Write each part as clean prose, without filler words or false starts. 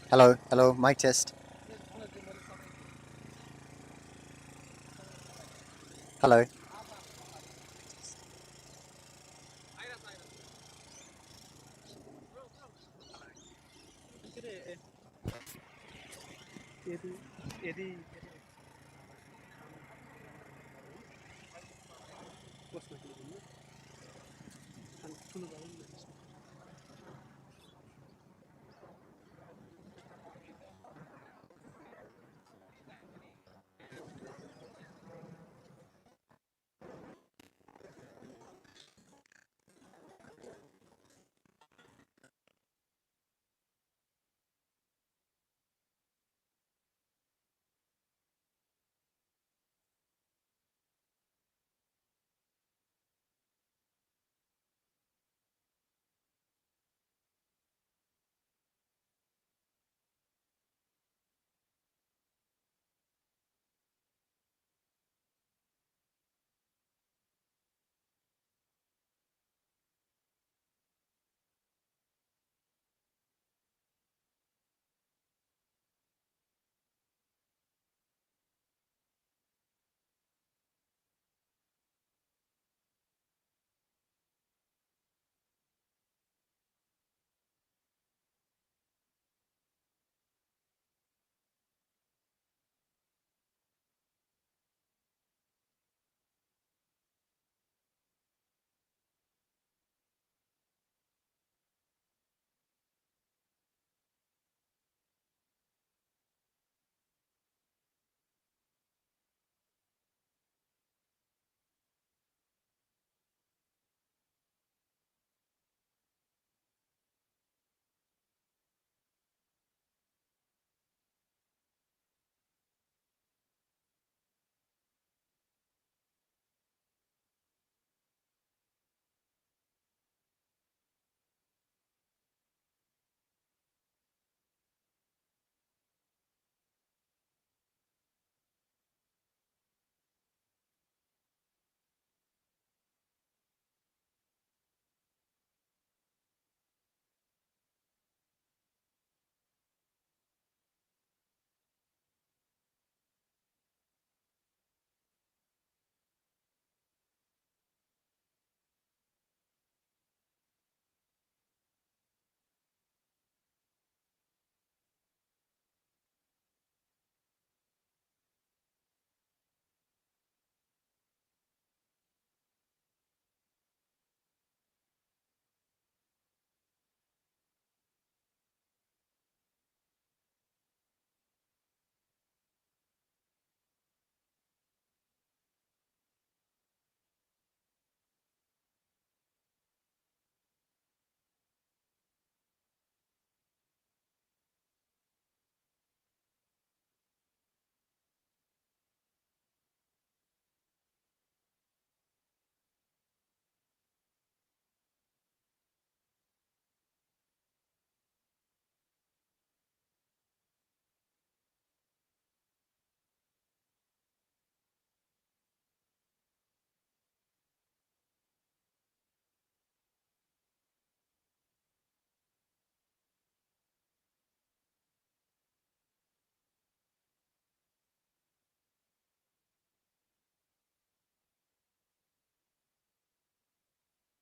Hello, hello, mic test. Hello.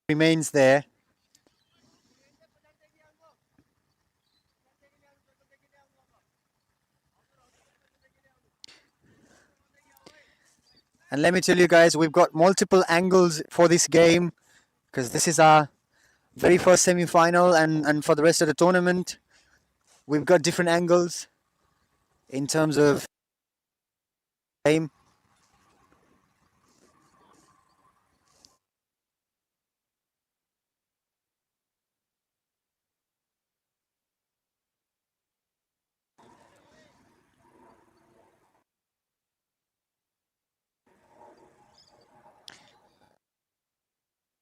Remains there. And let me tell you guys, we've got multiple angles for this game because this is our very first semi-final, and for the rest of the tournament, we've got different angles in terms of game.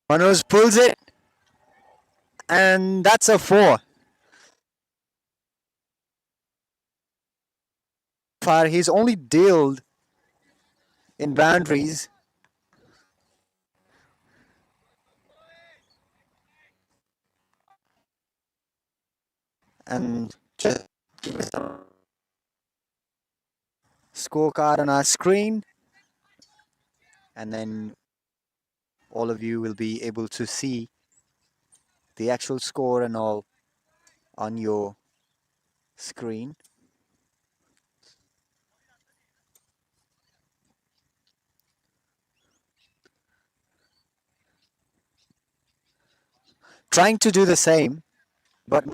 Manoj pulls it, and that's a 4. Far, he's only dealt in boundaries, and just scorecard on our screen, and then all of you will be able to see the actual score and all on your screen. Trying to do the same, but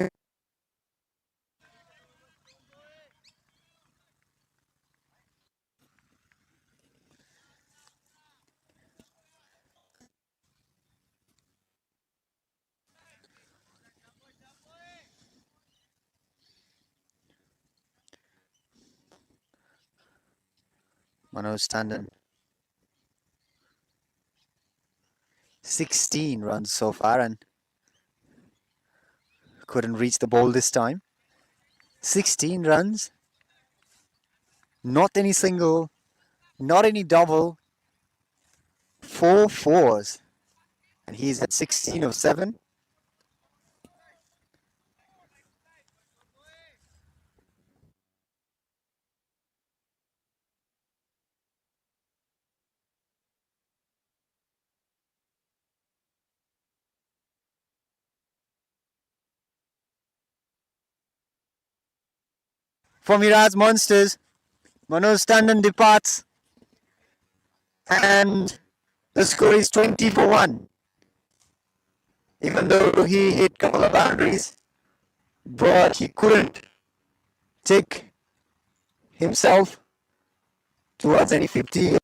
Manoj Tandon, 16 runs so far and couldn't reach the ball this time. 16 runs, not any single, not any double, 4 fours, and he's at 16 of 7. For Mirage Monsters, Manoj Tandon departs, and the score is 20 for 1. Even though he hit a couple of boundaries, but he couldn't take himself towards any 50.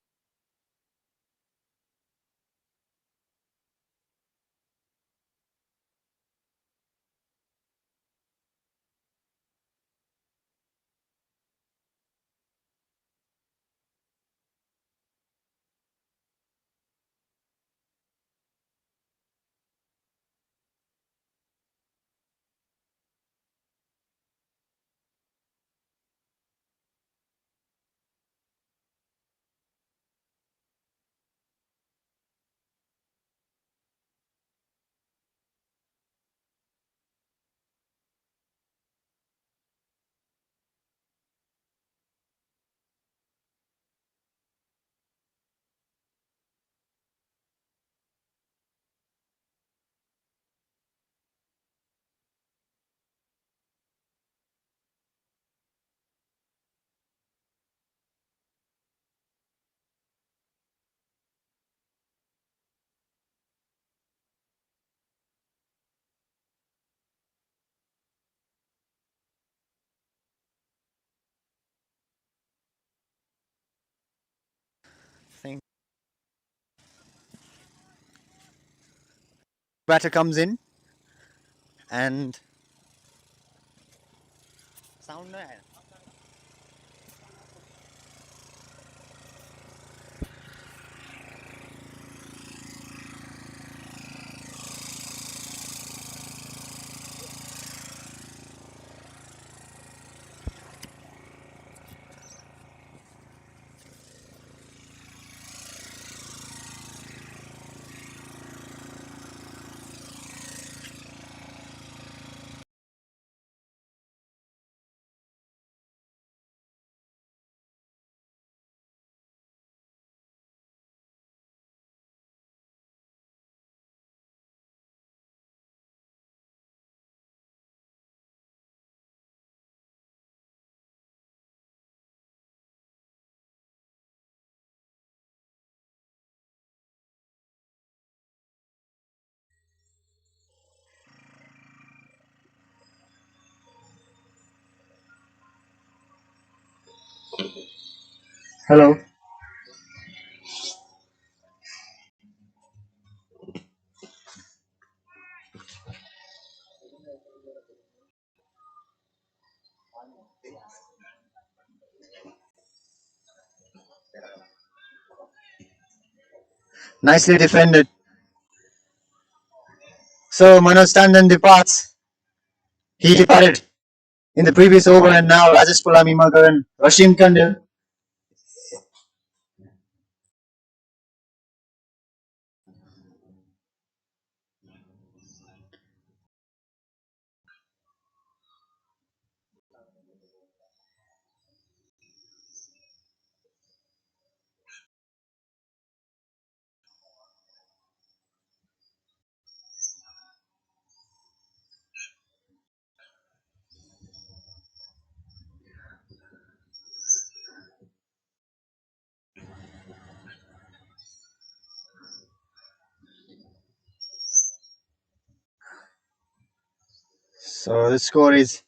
Batter comes in and sound Hello. nicely defended. So Manoj Tandon departs. He departed in the previous over, and now Rajesh Pulami, Magar and Rashim Kandil. So the score is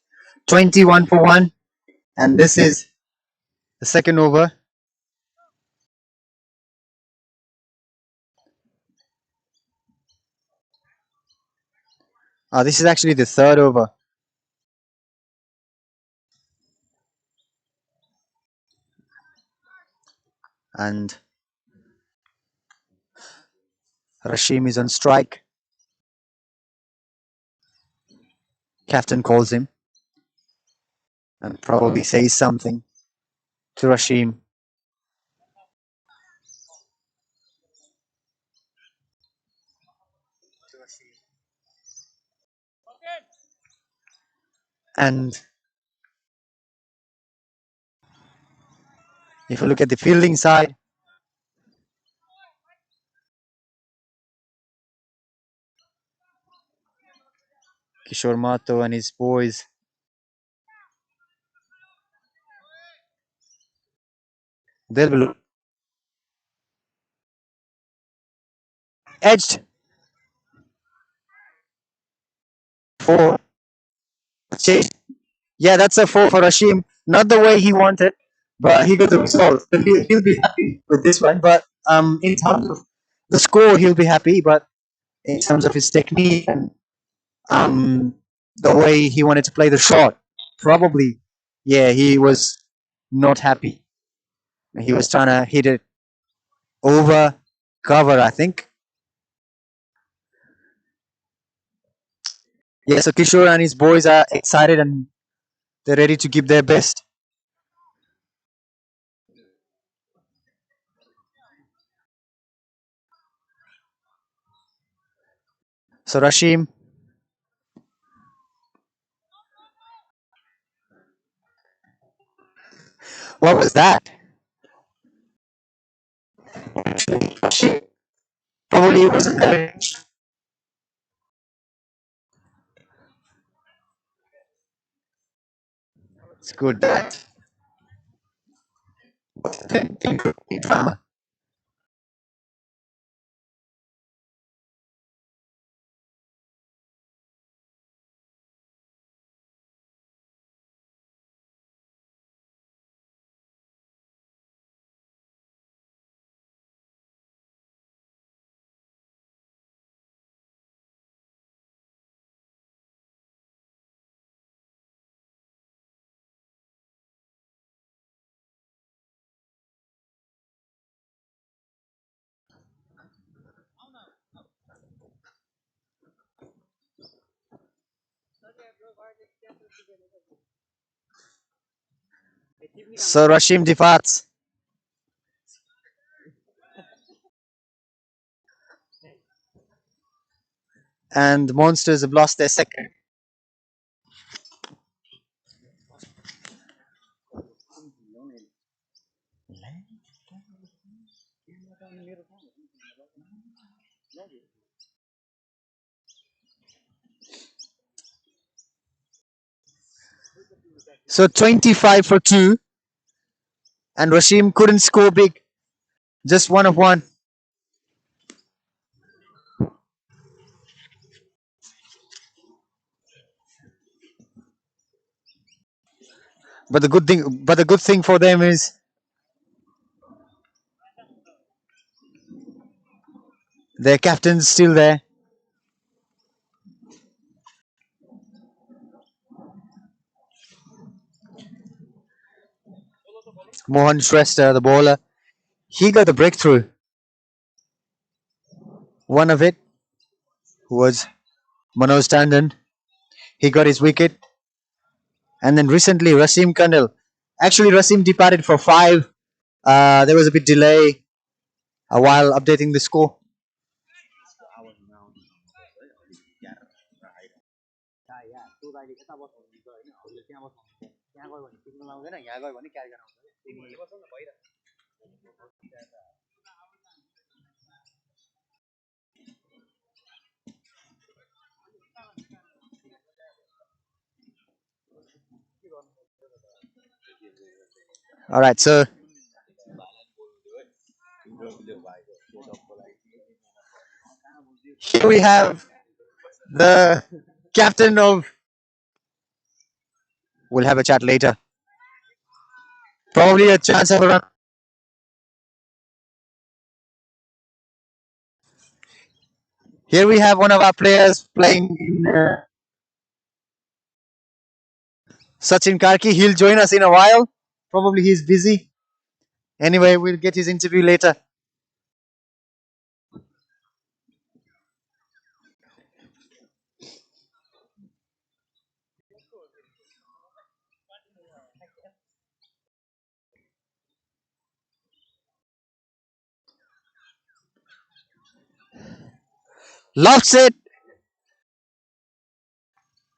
21 for 1, and this is the second over. This is actually the third over. And Rashim is on strike. Captain calls him and probably says something to Rashim. And if you look at the fielding side, Kishor Mahato and his boys, they'll be edged for chase. Yeah, that's a 4 for Rashim. Not the way he wanted, but he got the result. So he'll be happy with this one. But in terms of the score, he'll be happy. But in terms of his technique and the way he wanted to play the shot, probably, yeah, he was not happy. He was trying to hit it over cover, I think. Yeah, so Kishore and his boys are excited and they're ready to give their best. So Rashim, what was that? Rashim, probably it wasn't that. It's good that. Drama. So Rashim departs. And Monsters have lost their second. So 25 for 2. And Rashim couldn't score big. Just 1 of 1. But the good thing for them is their captain's still there. Mohan Shrestha, the bowler, he got the breakthrough. One of it was Manoj Tandon. He got his wicket. And then recently, Rasim Kandil. Actually, Rasim departed for 5. There was a bit delay while updating the score. All right, so here we have the captain of. We'll have a chat later. Probably a chance of a run. Here we have one of our players playing in Sachin Karki. He'll join us in a while. Probably he's busy. Anyway, we'll get his interview later. Lofts it,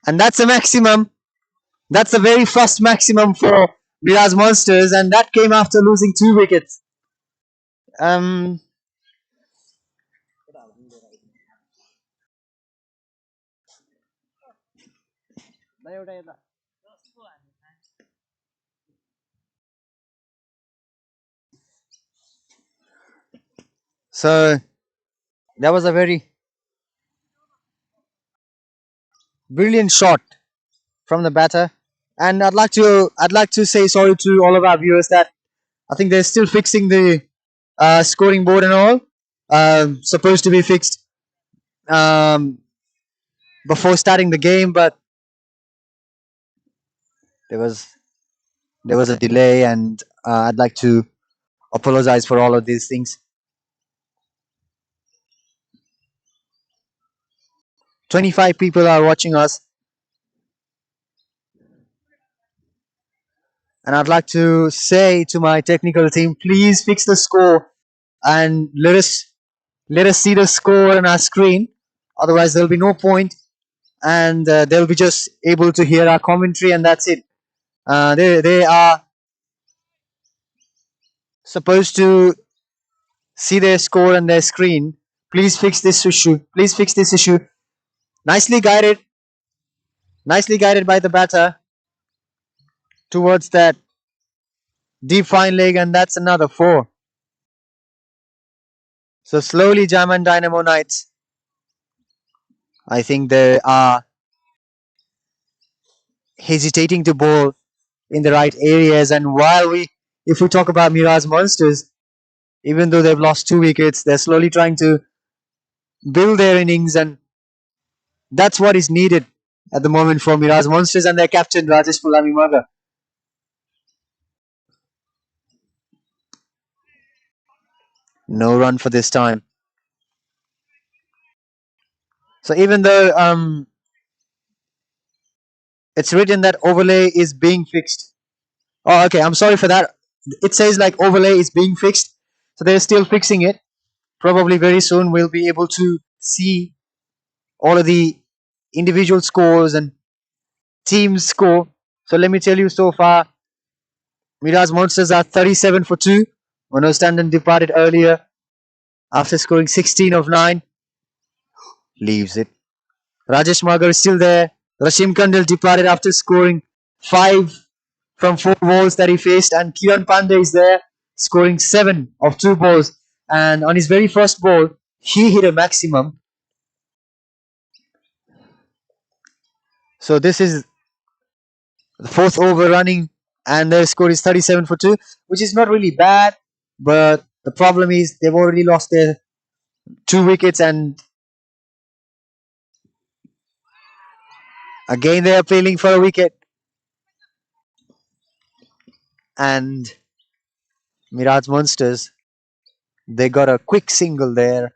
and that's a maximum. That's the very first maximum for Mirage Monsters, and that came after losing 2 wickets. Um, so that was a very brilliant shot from the batter, and I'd like to say sorry to all of our viewers that I think they're still fixing the scoring board and all. Supposed to be fixed um, before starting the game, but there was there was a delay, and I'd like to apologize for all of these things. 25 people are watching us, and I'd like to say to my technical team, please fix the score and let us see the score on our screen. Otherwise, there'll be no point, and they'll be just able to hear our commentary, and that's it. They are supposed to see their score on their screen. Please fix this issue. Please fix this issue. Nicely guided, nicely guided by the batter towards that deep fine leg, and that's another 4. So slowly, Jaam and Dynamo Knights. I think they are hesitating to bowl in the right areas. And if we talk about Mirage Monsters, even though they've lost 2 wickets, they're slowly trying to build their innings, and that's what is needed at the moment for Mirage Monsters and their captain Rajesh Pulami Magar. No run for this time. So even though it's written that overlay is being fixed. Oh, okay. I'm sorry for that. It says like overlay is being fixed, so they're still fixing it. Probably very soon we'll be able to see all of the individual scores and teams score. So let me tell you, so far Mirage Monsters are 37 for 2. Manoj Tandon departed earlier after scoring 16 of 9. Leaves it. Rajesh Magar is still there. Rashim Kandil departed after scoring 5 from 4 balls that he faced, and Kiran Pandey is there scoring 7 of 2 balls. And on his very first ball, he hit a maximum. So this is the 4th over running, and their score is 37 for 2, which is not really bad. But the problem is they've already lost their 2 wickets, and again they are appealing for a wicket. And Mirage Monsters, they got a quick single there.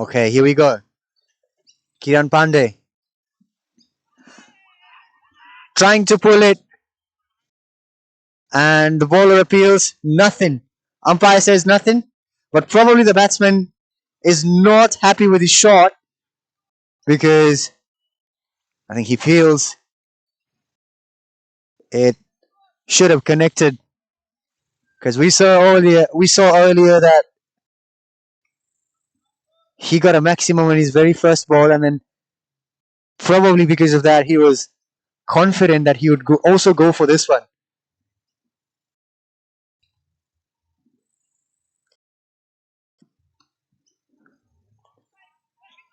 Okay, here we go. Kiran Pandey trying to pull it, and the bowler appeals. Nothing. Umpire says nothing, but probably the batsman is not happy with his shot because I think he feels it should have connected. Because we saw earlier that he got a maximum on his very first ball, and then probably because of that, he was confident that he would also go for this one.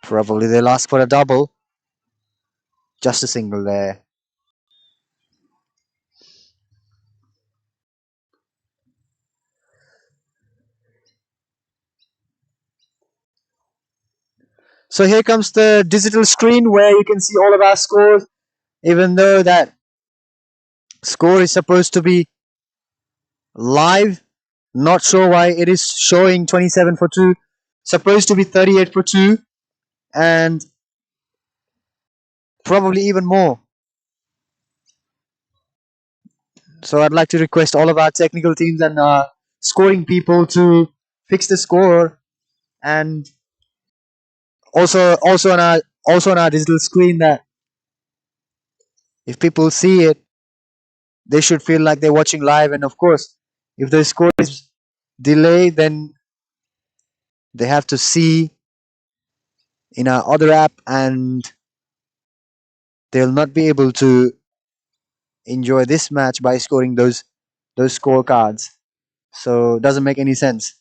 Probably they'll ask for a double. Just a single there. So here comes the digital screen where you can see all of our scores, even though that score is supposed to be live. Not sure why it is showing 27 for 2. Supposed to be 38 for 2. And probably even more. So I'd like to request all of our technical teams and scoring people to fix the score, and also on our digital screen, that if people see it, they should feel like they're watching live. And of course, if the score is delayed, then they have to see in our other app, and they'll not be able to enjoy this match by scoring those scorecards. So it doesn't make any sense.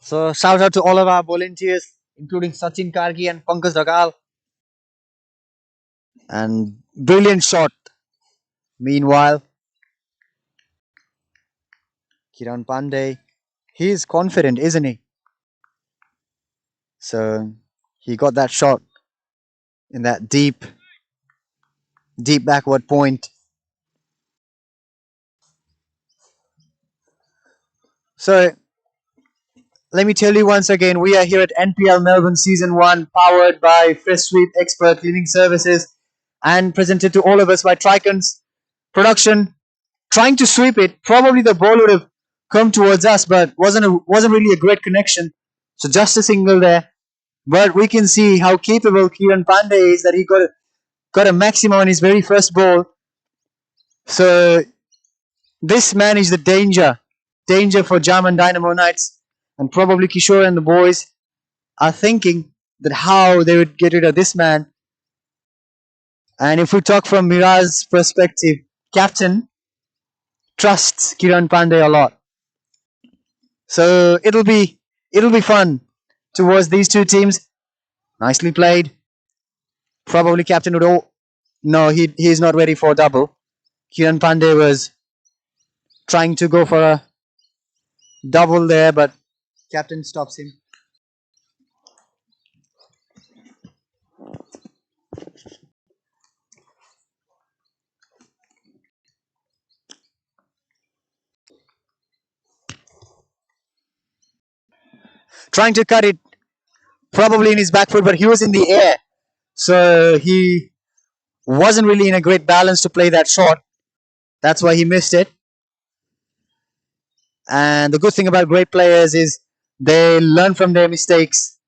So shout out to all of our volunteers, including Sachin Kargi and Pankaj Dagal. And brilliant shot. Meanwhile, Kiran Pandey, he is confident, isn't he? So he got that shot in that deep backward point. So let me tell you once again, we are here at NPL Melbourne Season 1, powered by Fresh Sweep Expert Cleaning Services and presented to all of us by Tricon's production. Trying to sweep it, probably the ball would have come towards us, but wasn't really a great connection. So just a single there. But we can see how capable Kiran Pandey is, that he got a maximum on his very first ball. So this man is the danger for Jaam and Dynamo Knights, and probably Kishor and the boys are thinking that how they would get rid of this man. And if we talk from Mirage's perspective, captain trusts Kiran Pandey a lot. So it'll be fun towards these two teams. Nicely played. Probably captain would all. No, he's not ready for a double. Kiran Pandey was trying to go for a double there, but captain stops him. Trying to cut it probably in his back foot, but he was in the air. So he wasn't really in a great balance to play that shot. That's why he missed it. And the good thing about great players is they learn from their mistakes.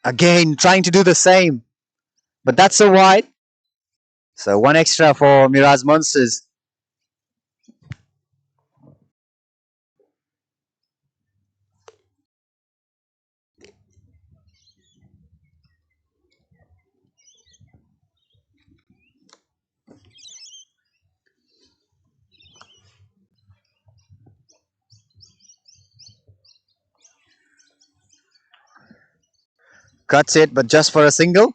Again, trying to do the same. But that's so wide. So one extra for Mirage Monsters. Cuts it, but just for a single.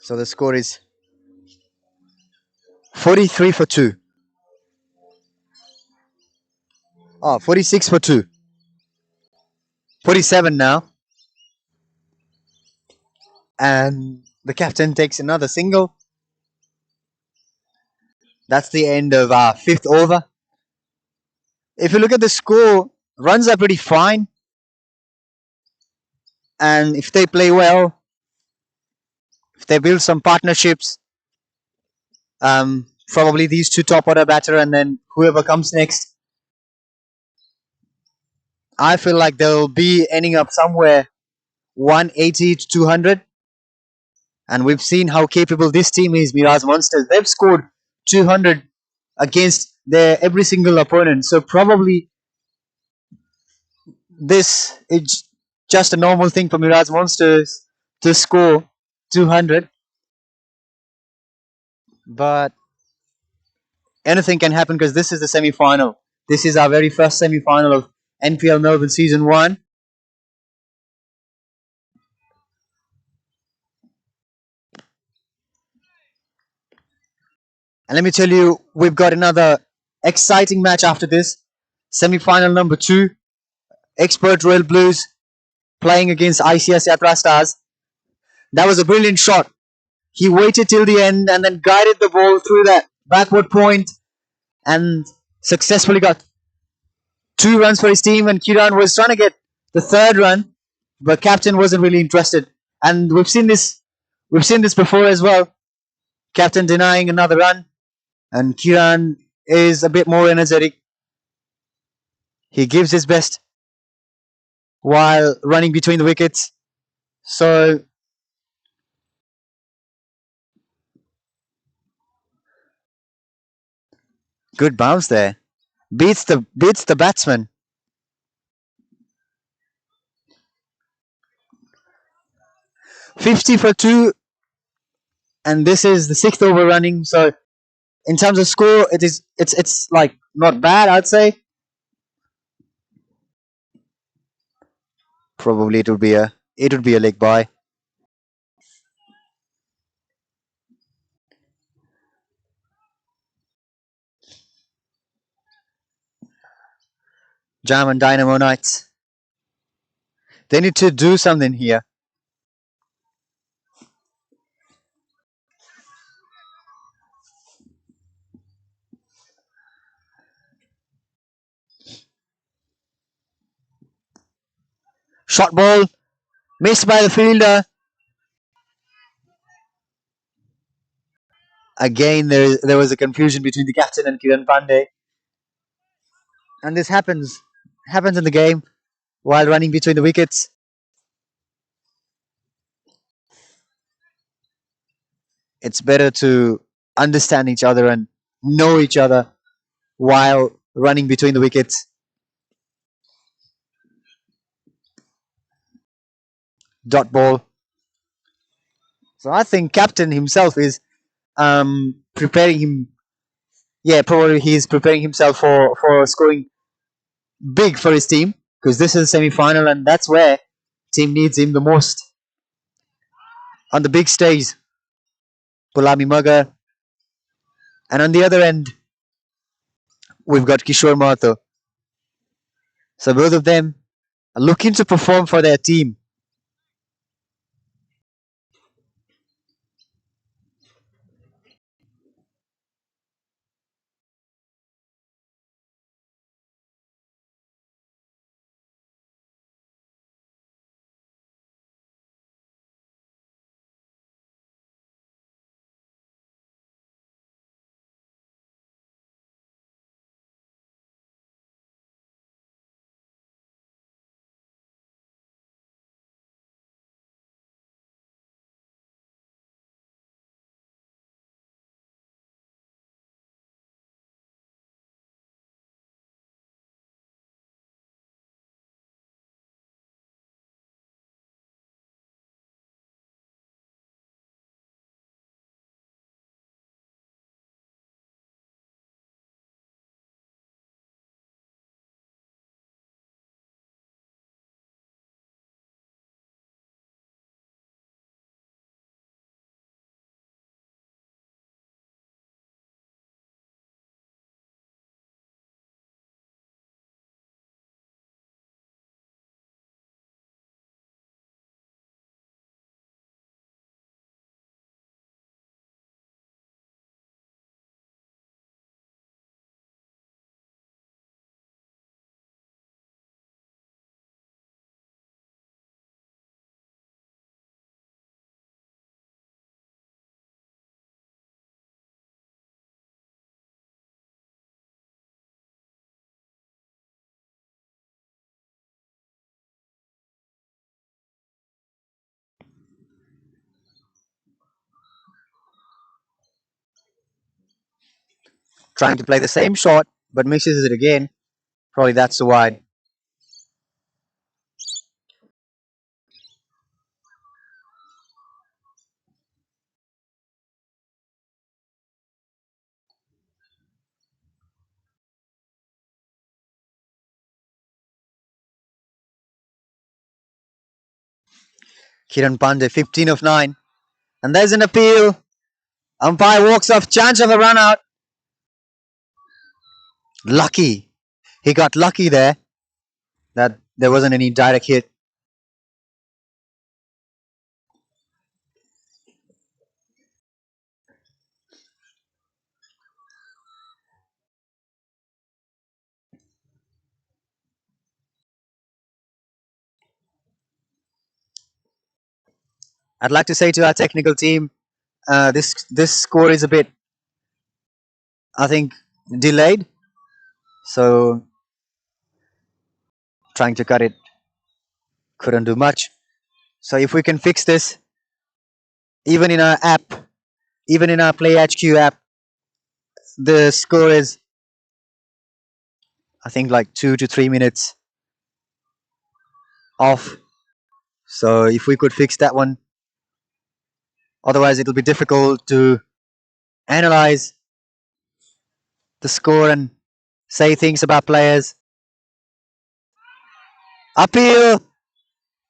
So the score is 43 for 2. Oh, 46 for 2. 47 now. And the captain takes another single. That's the end of our fifth over. If you look at the score, runs are pretty fine. And if they play well, if they build some partnerships, probably these two top order batter and then whoever comes next, I feel like they'll be ending up somewhere 180 to 200. And we've seen how capable this team is, Mirage Monsters. They've scored 200 against their every single opponent. So probably this is just a normal thing for Mirage Monsters to score 200. But anything can happen because this is the semi-final. This is our very first semi-final of NPL Melbourne Season 1. And let me tell you, we've got another exciting match after this. Semi-final number 2. Expert Royal Blues playing against ICS Yatra Stars. That was a brilliant shot. He waited till the end and then guided the ball through that backward point and successfully got 2 runs for his team. And Kiran was trying to get the 3rd run, but captain wasn't really interested. And we've seen this before as well. Captain denying another run, and Kiran is a bit more energetic. He gives his best while running between the wickets. So good bounce there. Beats the batsman. 50 for 2, and this is the 6th over running. So in terms of score, it's like not bad, I'd say. Probably it would be a leg bye. Jaam and Dynamo Knights. They need to do something here. Shot ball missed by the fielder. Again, there was a confusion between the captain and Kiran Pandey, and this happens in the game while running between the wickets. It's better to understand each other and know each other while running between the wickets. Dot ball. So I think captain himself is preparing him. Yeah, probably he's preparing himself for scoring big for his team because this is a semi-final and that's where team needs him the most. On the big stage, Pulami Magar, and on the other end, we've got Kishor Mahato. So both of them are looking to perform for their team. Trying to play the same shot, but misses it again. Probably that's the wide. Kiran Pandey, 15 of 9. And there's an appeal. Umpire walks off, chance of a run out. Lucky. He got lucky there that there wasn't any direct hit. I'd like to say to our technical team, this score is a bit, I think, delayed. So trying to cut it couldn't do much. So if we can fix this, even in our app, even in our Play HQ app, the score is, I think, like 2 to 3 minutes off. So if we could fix that one, otherwise it'll be difficult to analyze the score and say things about players. Appeal,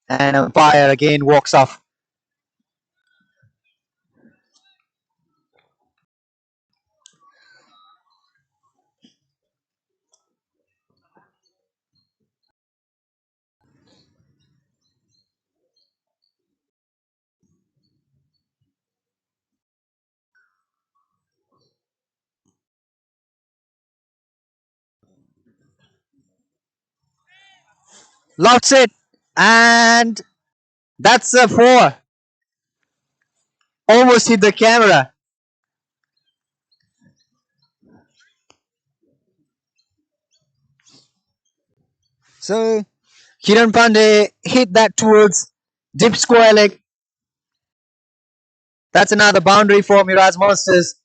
and umpire again walks off. Lofts it, and that's a 4. Almost hit the camera. So Kiran Pandey hit that towards deep square leg. That's another boundary for Mirage Monsters.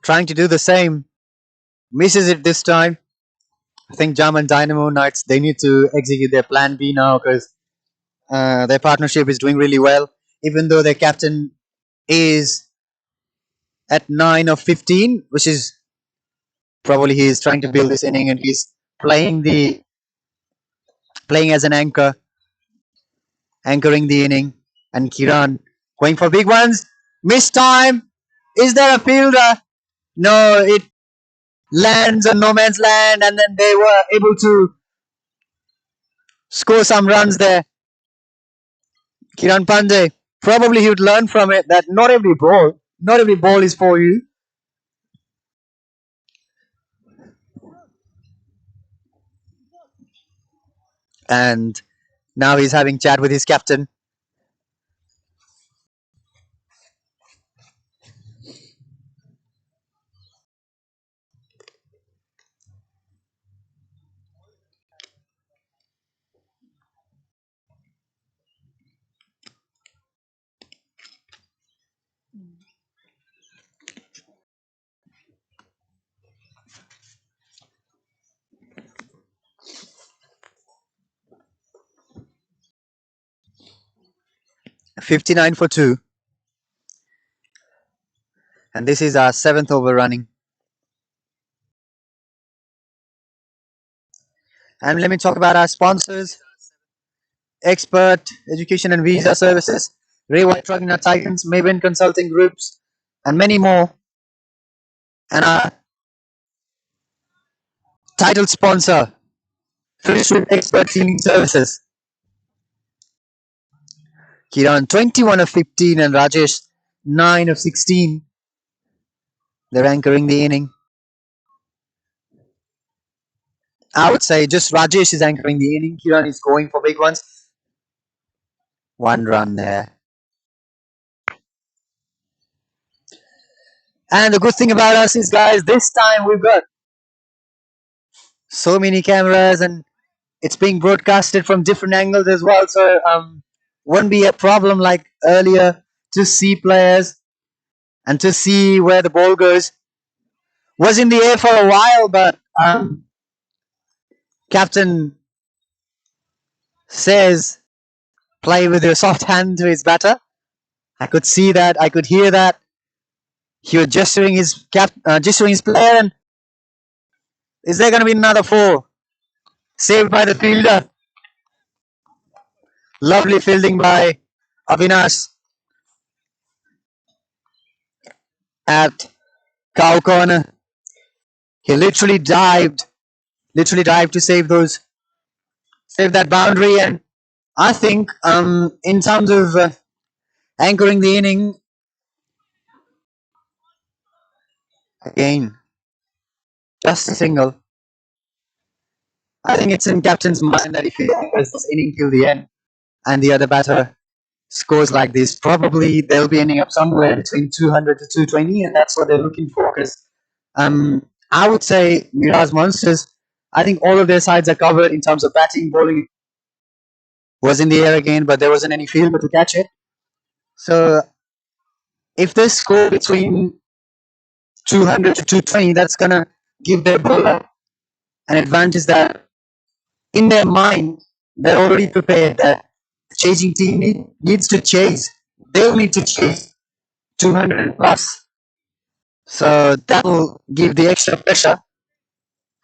Trying to do the same. Misses it this time. I think Jaam and Dynamo Knights, they need to execute their plan B now because their partnership is doing really well. Even though their captain is at 9 of 15, which is probably he is trying to build this inning and he's playing as an anchor, anchoring the inning. And Kiran going for big ones. Missed time. Is there a fielder? No, it lands on no man's land, and then they were able to score some runs there. Kiran Pandey, probably he would learn from it that not every ball is for you. And now he's having chat with his captain. $59 for 2. And this is our 7th over running. And let me talk about our sponsors: Expert Education and Visa Services, Ray White Trucking Titans, Maven Consulting Groups, and many more. And our title sponsor, Fish with Expert Cleaning Services. Kiran 21 of 15 and Rajesh 9 of 16. They're anchoring the inning. I would say just Rajesh is anchoring the inning. Kiran is going for big ones. 1 run there. And the good thing about us is, guys, this time we've got so many cameras and it's being broadcasted from different angles as well. So won't be a problem like earlier to see players and to see where the ball goes. Was in the air for a while, but captain says play with your soft hand to his batter. I could see that. I could hear that. He was gesturing his player. And is there going to be another 4? Saved by the fielder. Lovely fielding by Avinash at cow corner. He literally dived to save that boundary. And I think in terms of anchoring the inning, again, just a single. I think it's in captain's mind that if he anchors this inning till the end and the other batter scores like this, probably they'll be ending up somewhere between 200 to 220, and that's what they're looking for. Because I would say Mirage Monsters, I think all of their sides are covered in terms of batting, bowling. Was in the air again, but there wasn't any fielder to catch it. So if they score between 200 to 220, that's gonna give their bowler an advantage that in their mind they're already prepared that the chasing team needs to chase. They'll need to chase 200 plus. So that'll give the extra pressure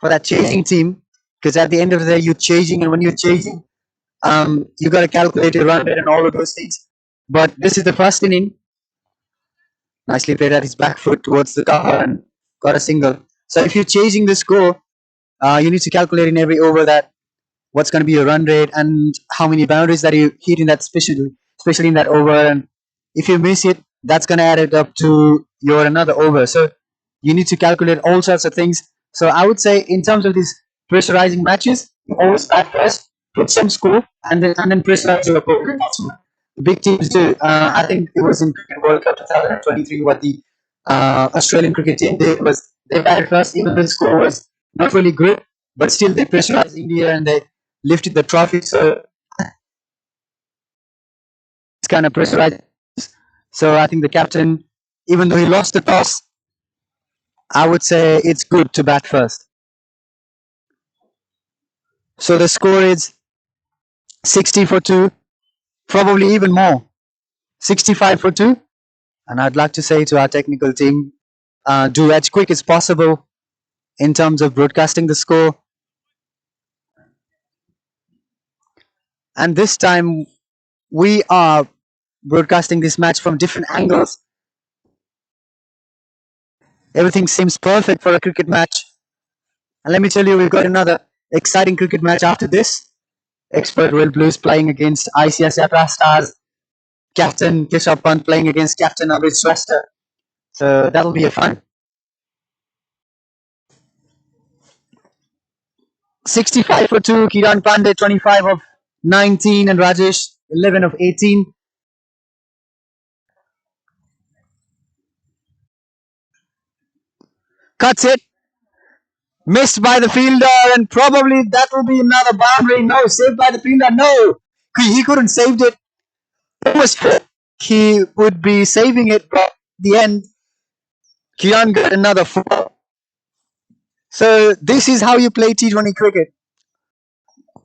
for that chasing team, because at the end of the day, you're chasing, and when you're chasing, you got to calculate your run rate and all of those things. But this is the first inning. Nicely played at his back foot towards the cover and got a single. So if you're chasing the score, you need to calculate in every over that what's going to be your run rate and how many boundaries that you hit in that, especially in that over. And if you miss it, that's going to add it up to your another over. So you need to calculate all sorts of things. So I would say in terms of these pressurizing matches, you always start first, put some score, and then pressurize your opponent. That's what the big teams do. I think it was in Cricket World Cup 2023 what the Australian cricket team did was they batted first, even though the score was not really good, but still they pressurized India and they lifted the trophy. So it's kind of pressurized. So I think the captain, even though he lost the toss, I would say it's good to bat first. So the score is 60 for 2, probably even more, 65 for 2. And I'd like to say to our technical team, do as quick as possible in terms of broadcasting the score. And this time we are broadcasting this match from different angles. Everything seems perfect for a cricket match. And let me tell you, we've got another exciting cricket match after this. Expert World Blues playing against ICICI Stars. Captain Kishor playing against Captain Abid Shrestha. So that'll be a fun. 65 for 2, Kiran Pandey 25 of 19 and Rajesh 11 of 18. Cuts it. Missed by the fielder, and probably that will be another boundary. No, saved by the fielder. No, he couldn't save it. Almost he would be saving it, but at the end, Kiran got another 4. So this is how you play T20 cricket.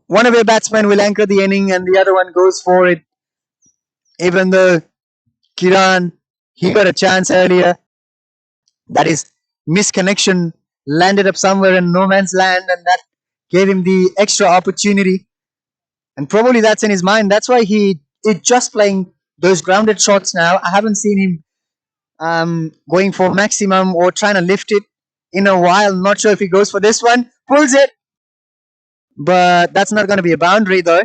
One of your batsmen will anchor the inning, and the other one goes for it. Even though Kiran, he got a chance earlier, that is misconnection, landed up somewhere in no man's land, and that gave him the extra opportunity. And probably that's in his mind. That's why he is just playing those grounded shots now. I haven't seen him going for maximum or trying to lift it in a while. Not sure if he goes for this one. Pulls it. But that's not going to be a boundary though.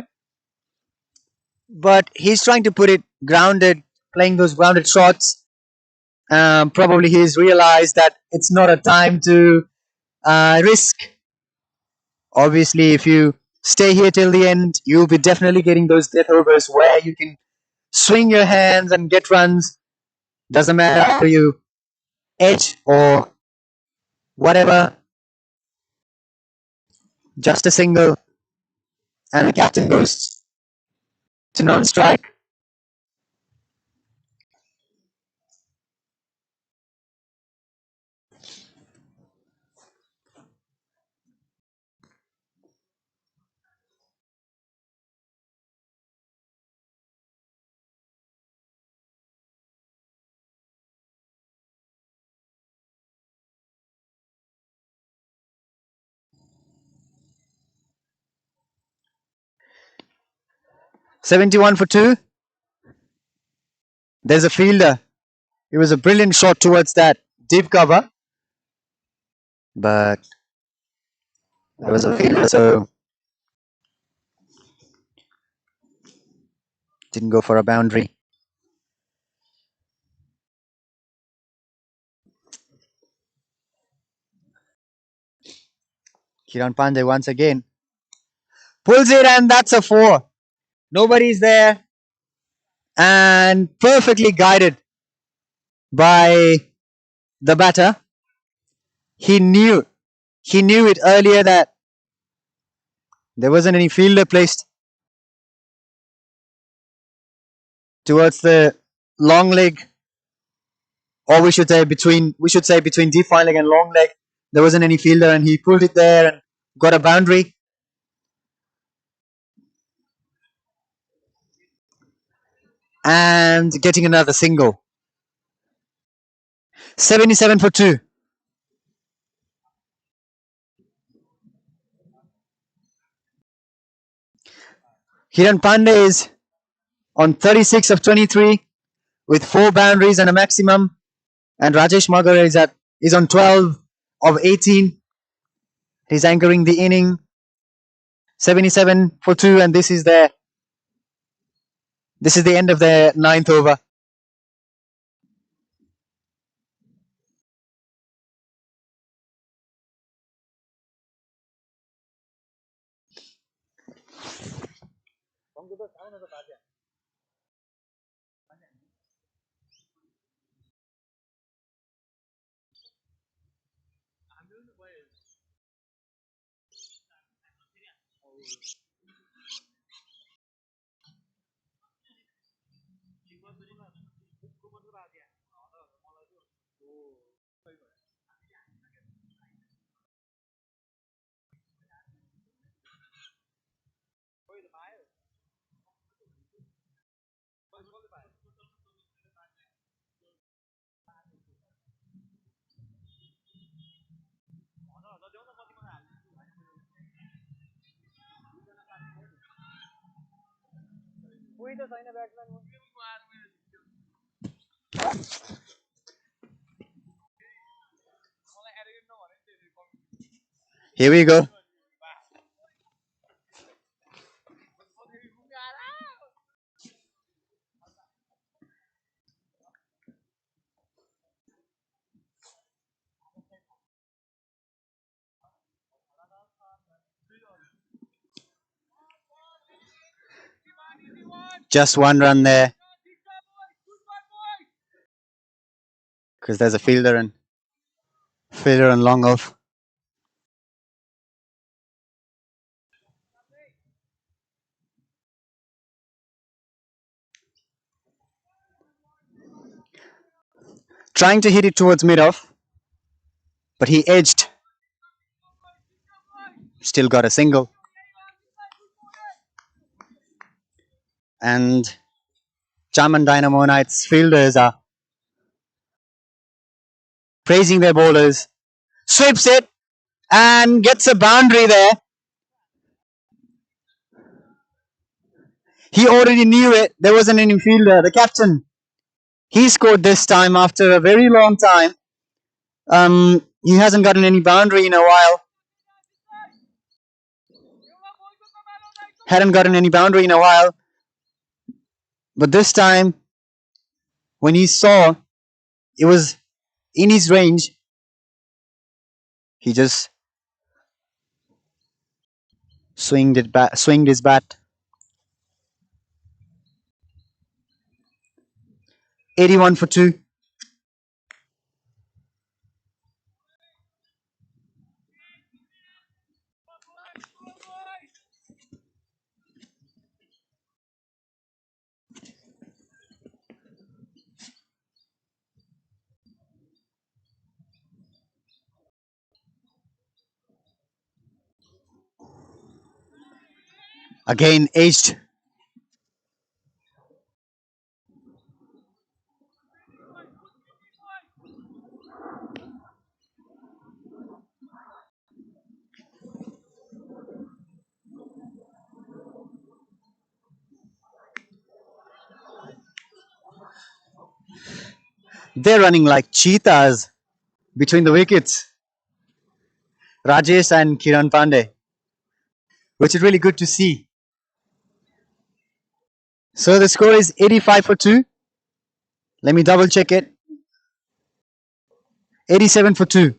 But he's trying to put it grounded, playing those grounded shots. Probably he's realized that it's not a time to risk Obviously, if you stay here till the end, you'll be definitely getting those death overs where you can swing your hands and get runs. Doesn't matter how you edge or whatever, just a single, and the captain goes to non-strike. '71 for two. There's a fielder. It was a brilliant shot towards that deep cover, but there was a fielder, so didn't go for a boundary. Kiran Pandey once again pulls it, and that's a four. Nobody's there, and perfectly guided by the batter. He knew it earlier that there wasn't any fielder placed towards the long leg, or we should say between deep fine leg and long leg. There wasn't any fielder, and he pulled it there and got a boundary. And getting another single. 77 for two. Kiran Pandey is on 36 of 23 with 4 boundaries and a maximum, and Rajesh Magar is on 12 of 18. He's anchoring the inning. 77 for 2, and this is the end of the ninth over. Here we go. Just one run there because there's a fielder and long off. Trying to hit it towards mid off, but he edged. Still got a single. And Jaam and Dynamo Knights fielders are praising their bowlers. Sweeps it and gets a boundary there. He already knew it. There wasn't any fielder. The captain, he scored this time after a very long time. He hasn't gotten any boundary in a while. Hadn't gotten any boundary in a while. But this time, when he saw it was in his range, he just swinged his bat. 81 for 2. Again, aged. They're running like cheetahs between the wickets. Rajesh and Kiran Pandey, which is really good to see. So the score is 85 for 2. Let me double check it. 87 for 2.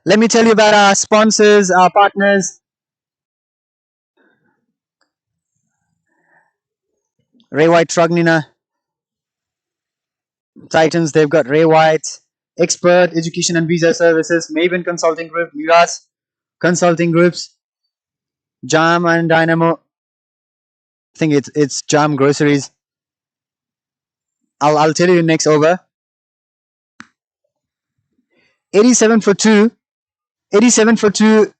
Let me tell you about our sponsors, our partners. Ray White Trugnina Titans, they've got Ray White, Expert Education and Visa Services, Maven Consulting Group, Mirage Consulting Groups, Jaam and Dynamo. I think it's Jaam Groceries. I'll tell you next over. 87 for 2. 87 for 2.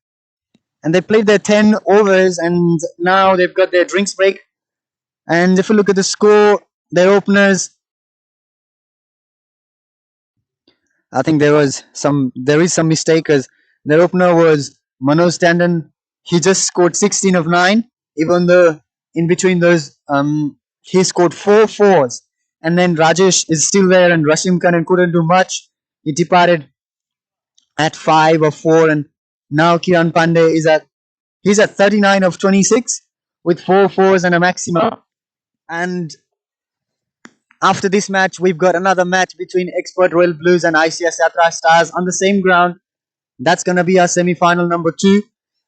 And they played their 10 overs and now they've got their drinks break. And if you look at the score, their openers, I think there is some mistake because their opener was Manoj Tandon. He just scored 16 of 9, even though in between those he scored 4 fours. And then Rajesh is still there and Rashim Khan couldn't do much. He departed at 5 or 4 and now Kiran Pandey he's at 39 of 26 with 4 fours and a maximum. And after this match, we've got another match between Expert Royal Blues and ICS Yatra Stars on the same ground. That's going to be our semi-final number 2.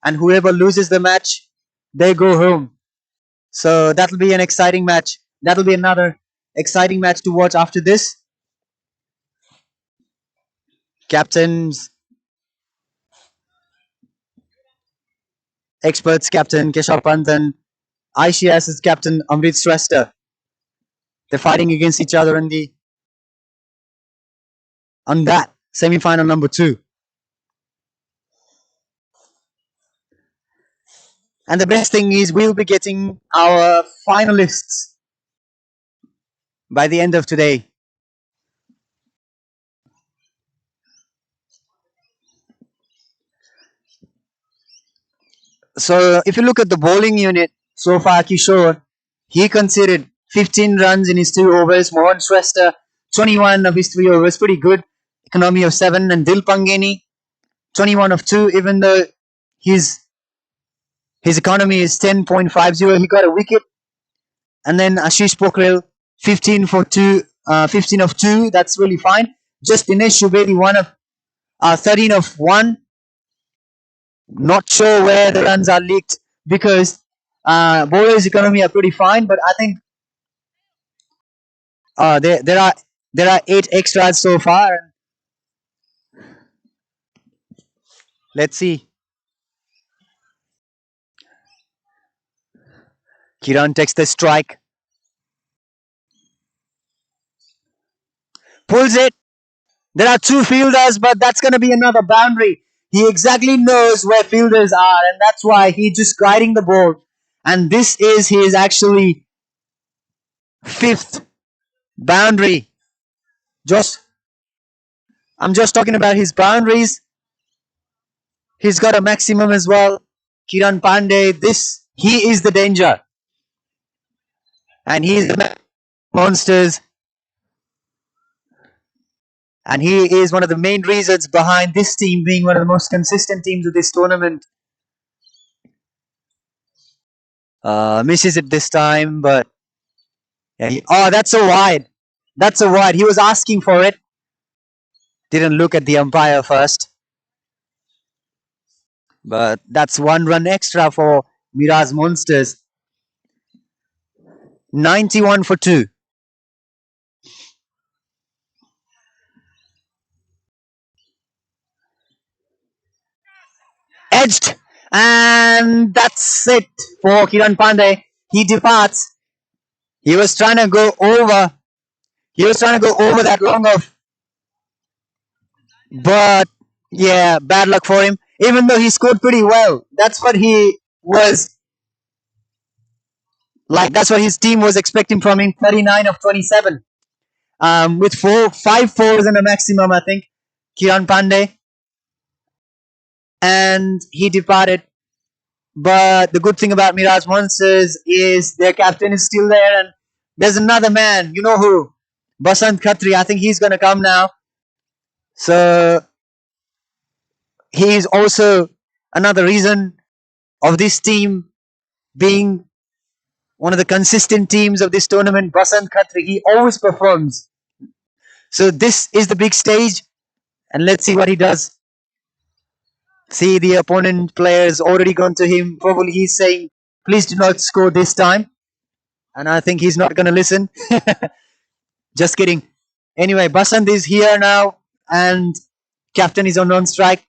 And whoever loses the match, they go home. So that'll be an exciting match. That'll be another exciting match to watch after this. Captains, Experts captain Kishor and ICS's captain Amrit Shrestha. They're fighting against each other on that semi-final number 2. And the best thing is we'll be getting our finalists by the end of today. So if you look at the bowling unit so far, Kishor, he conceded 15 runs in his 2 overs. Mohan Shrestha, 21 of his 3 overs, pretty good. Economy of 7. And Dil Pangeni, 21 of 2, even though his economy is 10.50. He got a wicket. And then Ashish Pokhrel, 15 for 2, 15 of 2. That's really fine. Just Dinesh Shubedi, 13 of 1. Not sure where the runs are leaked because bowlers' economy are pretty fine, but I think there are 8 extras so far. Let's see. Kiran takes the strike, pulls it. There are 2 fielders, but that's going to be another boundary. He exactly knows where fielders are, and that's why he's just guiding the ball. And this is his actually 5th boundary. I'm just talking about his boundaries. He's got a maximum as well. Kiran Pandey, he is the danger. And he is the Monsters. And he is one of the main reasons behind this team being one of the most consistent teams of this tournament. Misses it this time, but yeah, that's so wide. That's a wide. He was asking for it. Didn't look at the umpire first. But that's 1 run extra for Mirage Monsters. 91 for 2. Edged. And that's it for Kiran Pandey. He departs. He was trying to go over. He was trying to go over that long off. But yeah, bad luck for him. Even though he scored pretty well. That's what he was like. That's what his team was expecting from him. 39 of 27. With 5 fours and a maximum, I think. Kiran Pandey. And he departed. But the good thing about Mirage Monsters is their captain is still there, and there's another man. You know who? Basant Khatri. I think he's gonna come now. So he is also another reason of this team being one of the consistent teams of this tournament. Basant Khatri. He always performs. So this is the big stage, and let's see what he does. See, the opponent players already gone to him. Probably he's saying, please do not score this time. And I think he's not going to listen. Just kidding. Anyway, Basant is here now, and captain is on non-strike.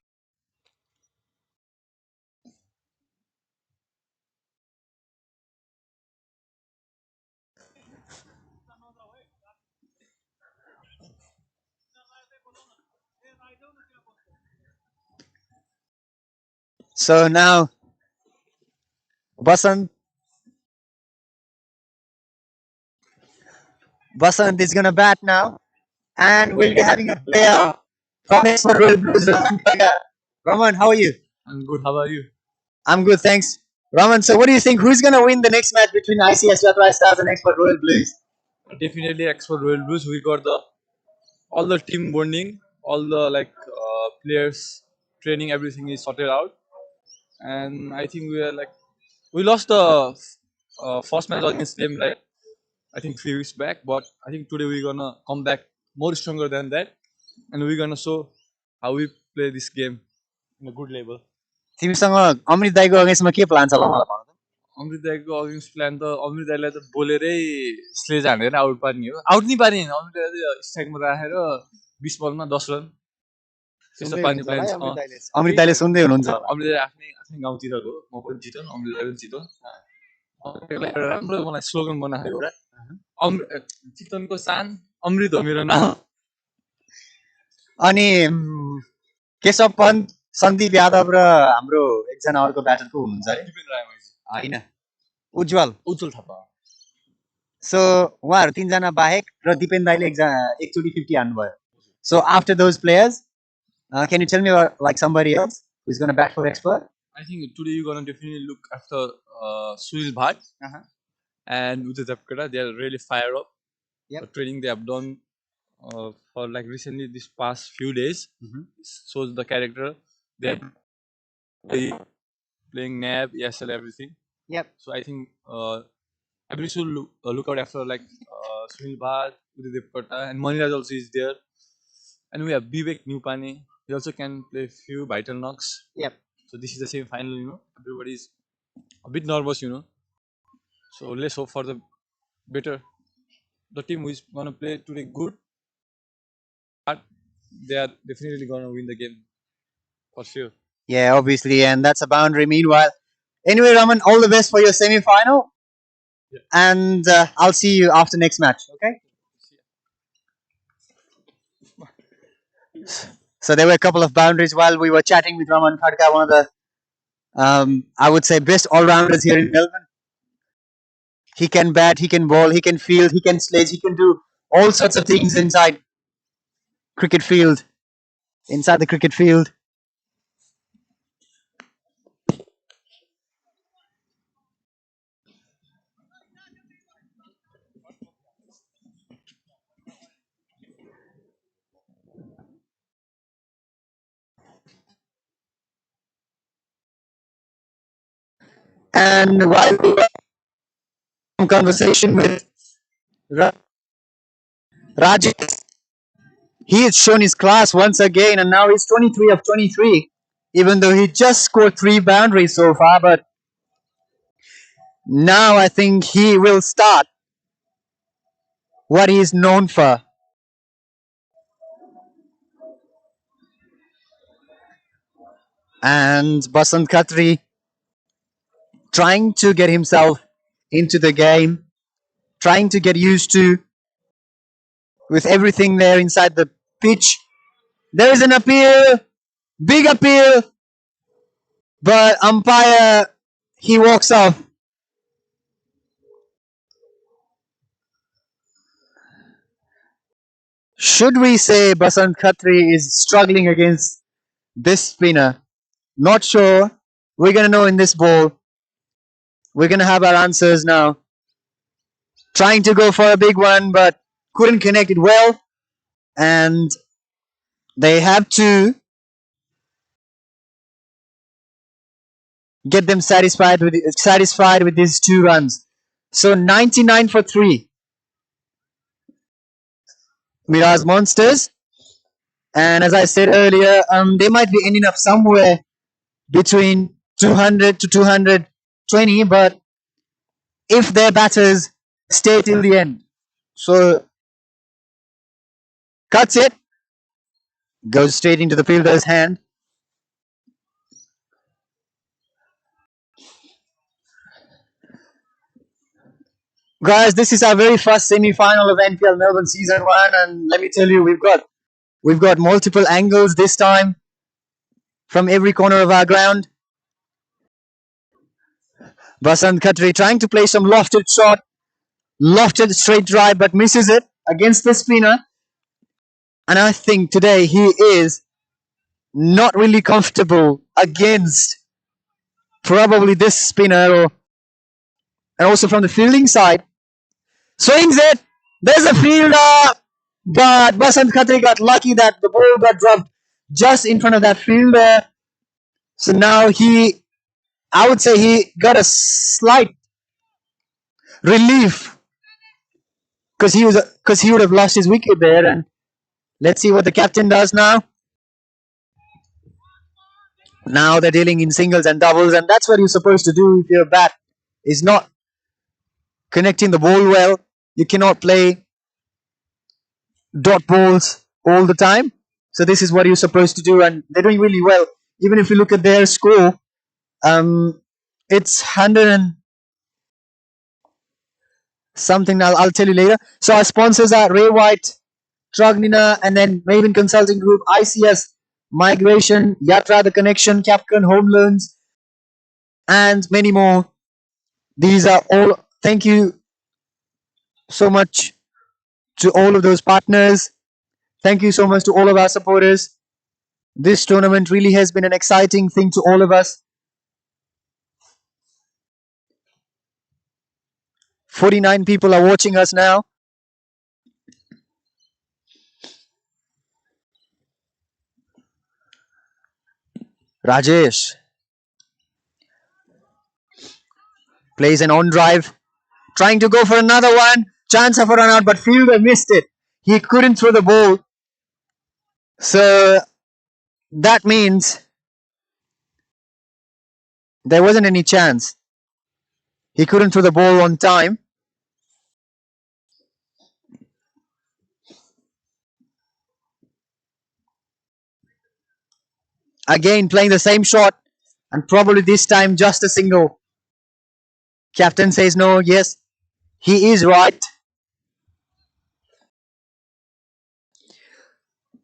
So now, Basant is going to bat now, and we'll be having a player from Expert Royal Blues, Raman Kaga. Raman, how are you? I'm good. How are you? I'm good, thanks. Raman, so what do you think? Who's going to win the next match between ICS Yatra Stars and Expert Royal Blues? Definitely Expert Royal Blues. We got all the team bonding, all the players training, everything is sorted out, and I think we lost the first match against them I think 3 weeks back, but I think today we're gonna come back more stronger than that, and we're gonna show how we play this game in a good level. तिमीसँग अमृत दाईको अगेन्स्टमा के plan छ ल मलाई भन त? अमृत दाईको against plan त अमृत दाईलाई त बोलेरै स्लेज हानेर आउट पार्ने हो। आउट नि पार्ने होइन, अमृत दाईलाई स्ट्राइकमा राखेर 20 बलमा 10 रन त्यस्तो पार्ने प्लान छ। अमृत दाईले सुन्दै हुनुहुन्छ होला। अमृत दाई आफ्नै आफ्नै गाउँतिरको, म पनि जितौँ अमृत दाई पनि जितौँ। एउटा राम्रो मलाई स्लोगन बनाएको एउटा चितवनको सान अमृत हो मेरो नाम। अनि केशव पन्त, सन्दीप यादव र हाम्रो एकजना अर्को ब्याटर को हुनुहुन्छ अरे? होइन, उज्जवल थापा। सो उहाँहरू तीनजना बाहेक र दिपेन दाईले एकचोटि 50 हान्नुभयो. So after those players, can you tell me about like somebody else who's going to bat for Expert? I think today you're gonna definitely look after Sunil Bhatt and Udit Tapkada. They are really fired up. The training they have done for like recently this past few days shows the character. They're playing NAB, ESL, everything. Yep. So I think everybody should look out after like Sunil Bhatt, Udit Tapkada, and Maniraj also is there. And we have Vivek Newpani. He also can play few vital knocks. Yep. So this is the same final, everybody's a bit nervous, So let's hope for the better. The team who is gonna play today good, but they are definitely gonna win the game for sure. Yeah, obviously, and that's a boundary. Meanwhile, anyway, Raman, all the best for your semi-final, and I'll see you after next match. Okay. So there were a couple of boundaries while we were chatting with Raman Khadka, one of the, I would say, best all-rounders here in Melbourne. He can bat, he can bowl, he can field, he can sledge, he can do all sorts of things inside cricket field, inside the cricket field. And while we were in conversation with Rajesh, he has shown his class once again, and now he's 23 of 23, even though he just scored 3 boundaries so far. But now I think he will start what he is known for. And Basant Khatri trying to get himself into the game, trying to get used to with everything there inside the pitch. There is an appeal, big appeal, but umpire, he walks off. Should we say Basant Khatri is struggling against this spinner? Not sure. We're gonna know in this ball. We're gonna have our answers now. Trying to go for a big one, but couldn't connect it well, and they have to get them satisfied with these 2 runs. So 99 for 3. Mirage Monsters, and as I said earlier, they might be ending up somewhere between 200 to 220, but if their batters stay till the end. So cuts it, goes straight into the fielder's hand. Guys, this is our very first semi-final of NPL Melbourne Season 1, and let me tell you, we've got multiple angles this time from every corner of our ground. Basant Khatri trying to play some lofted shot, lofted straight drive, but misses it against the spinner. And I think today he is not really comfortable against probably this spinner, and also from the fielding side. Swings it. There's a fielder, but Basant Khatri got lucky that the ball got dropped just in front of that fielder. So now I would say he got a slight relief because he would have lost his wicket there. And let's see what the captain does now. Now they're dealing in singles and doubles, and that's what you're supposed to do if your bat is not connecting the ball well. You cannot play dot balls all the time. So this is what you're supposed to do, and they're doing really well. Even if you look at their score, it's 100 and something. I'll tell you later. So our sponsors are Ray White, Trugnina, and then Maven Consulting Group, ICS, Migration, Yatra, The Connection, Capcom, Home Loans, and many more. These are all. Thank you so much to all of those partners. Thank you so much to all of our supporters. This tournament really has been an exciting thing to all of us. 49 people are watching us now. Rajesh plays an on drive, trying to go for another one. Chance of a run out, but fielder missed it. He couldn't throw the ball. So that means there wasn't any chance. He couldn't throw the ball on time. Again, playing the same shot, and probably this time just a single. Captain says no. Yes, he is right.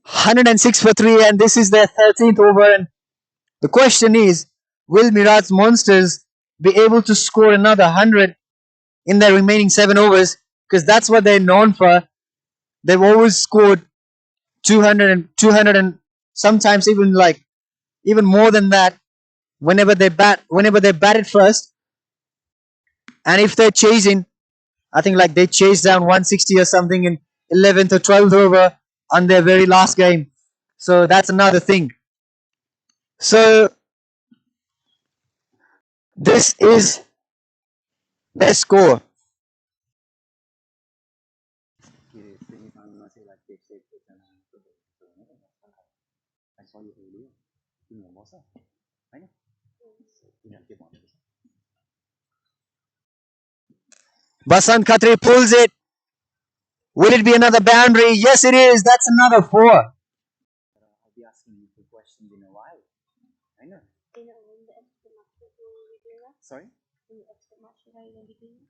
106 for 3, and this is their 13th over. And the question is, will Mirage Monsters be able to score another 100 in their remaining 7 overs? Because that's what they're known for. They've always scored 200 and sometimes even more than that whenever they bat it first. And if they're chasing, I think like they chased down 160 or something in 11th or 12th over on their very last game. So that's another thing. So this is their score. Basant Khatri pulls it. Will it be another boundary? Yes, it is. That's another 4. I'll be asking you two questions in a while. I know. Sorry?